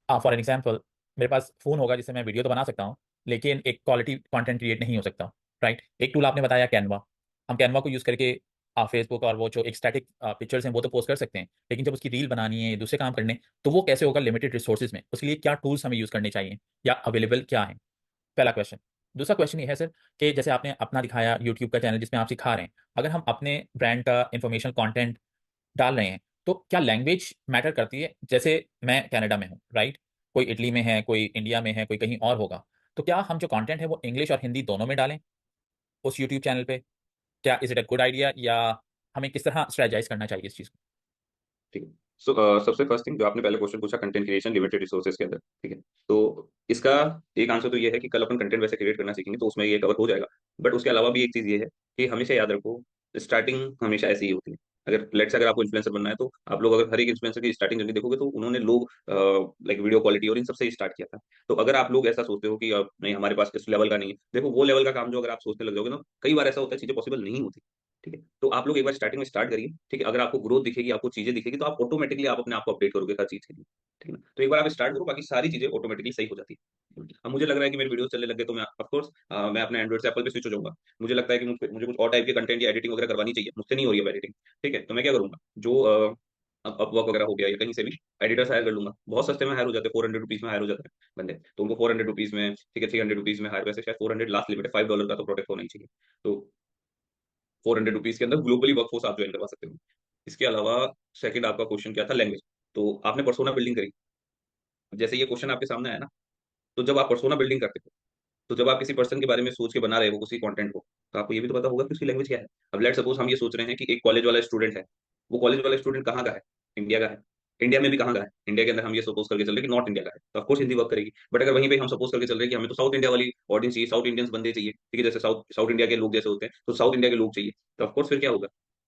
फॉर एन एग्जाम्पल, मेरे पास फ़ोन होगा जिससे मैं वीडियो तो बना सकता हूँ, लेकिन एक क्वालिटी कंटेंट क्रिएट नहीं हो सकता। राइट, एक टूल आपने बताया कैनवा, हम कैनवा को यूज़ करके फेसबुक और वो जो एक स्टैटिक पिक्चर्स हैं वो तो पोस्ट कर सकते हैं, लेकिन जब उसकी रील बनानी है दूसरे काम करने, तो वो कैसे होगा लिमिटेड रिसोर्सेज में, उसके लिए क्या टूल्स हमें यूज़ करने चाहिए या अवेलेबल क्या है, पहला क्वेश्चन। दूसरा क्वेश्चन ये है सर कि जैसे आपने अपना दिखाया यूट्यूब का चैनल जिसमें आप सिखा रहे हैं, अगर हम अपने ब्रांड का इंफॉर्मेशन कंटेंट डाल रहे हैं तो क्या लैंग्वेज मैटर करती है? जैसे मैं कनाडा में हूँ, राइट, कोई इटली में है, कोई इंडिया में है, कोई कहीं और होगा, तो क्या हम जो कंटेंट है वो इंग्लिश और हिंदी दोनों में डालें उस यूट्यूब चैनल पे? क्या is it a good idea, या हमें किस तरह स्ट्रेटजाइज करना चाहिए इस चीज़ को? ठीक है, सो सबसे फर्स्ट थिंग जो आपने पहले क्वेश्चन पूछा कंटेंट क्रिएशन लिमिटेड रिसोर्सेज के अंदर। ठीक है, तो इसका एक आंसर तो ये है कि कल अपन कंटेंट वैसे क्रिएट करना सीखेंगे तो उसमें ये कवर हो जाएगा। बट उसके अलावा भी एक चीज ये है कि हमेशा याद रखो, स्टार्टिंग हमेशा ऐसी ही होती है। अगर लेट्स अगर आपको इन्फ्लुएंसर बनना है तो आप लोग अगर हर एक इन्फ्लुएंसर की स्टार्टिंग जर्नी देखोगे तो उन्होंने लोग लाइक वीडियो क्वालिटी और इन सबसे स्टार्ट किया था। तो अगर आप लोग ऐसा सोचते हो कि नहीं हमारे पास इस लेवल का नहीं है, देखो वो लेवल का काम जो अगर आप सोचने लग जाओगे ना, कई बार ऐसा होता है चीजें पॉसिबल नहीं होती। ठीक है, तो आप लोग एक बार स्टार्टिंग में स्टार्ट करिए। ठीक है, अगर आपको ग्रोथ दिखेगी, आपको चीजें दिखेगी, तो आप ऑटोमेटिकली आप अपने आप को अपडेट करोगे हर चीज के लिए। ठीक है ना, तो एक बार आप स्टार्ट करो, बाकी सारी चीजें ऑटोमेटिकली सही हो जाती है। अब मुझे लग रहा है कि मेरे वीडियो चलने लगे तो मैं ऑफकोर्स मैं अपने एंड्रॉइड से एप्पल पे स्विच हो जाऊंगा। मुझे लगता है कि मुझे कुछ और टाइप के कंटेंट या एडिटिंग वगैरह करवानी चाहिए, मुझसे नहीं हो रही है एडिटिंग। ठीक है, तो मैं क्या करूंगा, जो अपवर्क वगैरह हो गया या कहीं से भी एडिटर्स हायर कर लूंगा, बहुत सस्ते में हायर हो जाते हैं, 400 रुपीज में हायर हो जाते हैं बंदे, तो उनको 400 रुपीज में, ठीक है, 300 रुपीज में हायर, वैसे शायद 400 लास्ट लिमिट है, $5 का तो प्रोडक्ट होना ही चाहिए। तो 400 रुपीज के अंदर ग्लोबली वर्कफोर्स आप ज्वाइन करवा सकते हो। इसके अलावा सेकंड आपका क्वेश्चन क्या था, लैंग्वेज। तो आपने पर्सोना बिल्डिंग करी, जैसे ये क्वेश्चन आपके सामने आया ना, तो जब आप पर्सोना बिल्डिंग करते हो, तो जब आप किसी पर्सन के बारे में सोच के बना रहे हो उसी कंटेंट को, तो आपको ये भी तो पता होगा कि उसकी लैंग्वेज क्या है। अब लेट सपोज हम ये सोच रहे हैं कि एक कॉलेज वाला स्टूडेंट है, वो कॉलेज वाला स्टूडेंट कहाँ का है, इंडिया का है। इंडिया में भी कहाँ का है? इंडिया के अंदर हम ये सपोज करके चल रहे हैं कि नॉर्थ इंडिया का है, तो ऑफकोर्स हिंदी वर्क करेगी। बट अगर वहीं पे हम सपोज करके चल रहे हैं कि हमें तो साउथ इंडिया वाली ऑडियंस चाहिए, साउथ इंडियंस बंदे चाहिए, ठीक है, जैसे साउथ साउथ इंडिया के लोग जैसे होते हैं, तो साउथ इंडिया के लोग चाहिए, तो ऑफकोर्स फिर क्या होगा?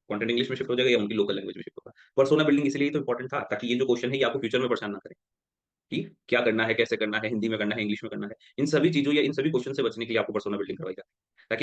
कंटेंट इंग्लिश में शिफ्ट हो जाएगा या उनकी लोकल लैंग्वेज में शिफ्ट होगा। पर्सोना बिल्डिंग इसलिए तो इंपॉर्टेंट था, ताकि ये जो क्वेश्चन है ये आपको फ्यूचर में परेशान ना करे कि क्या करना है, कैसे करना है, हिंदी में करना है, इंग्लिश में करना है। इन सभी चीजों या इन सभी क्वेश्चन से बचने के लिए आपको पर्सोना बिल्डिंग करवाई जाती है, ताकि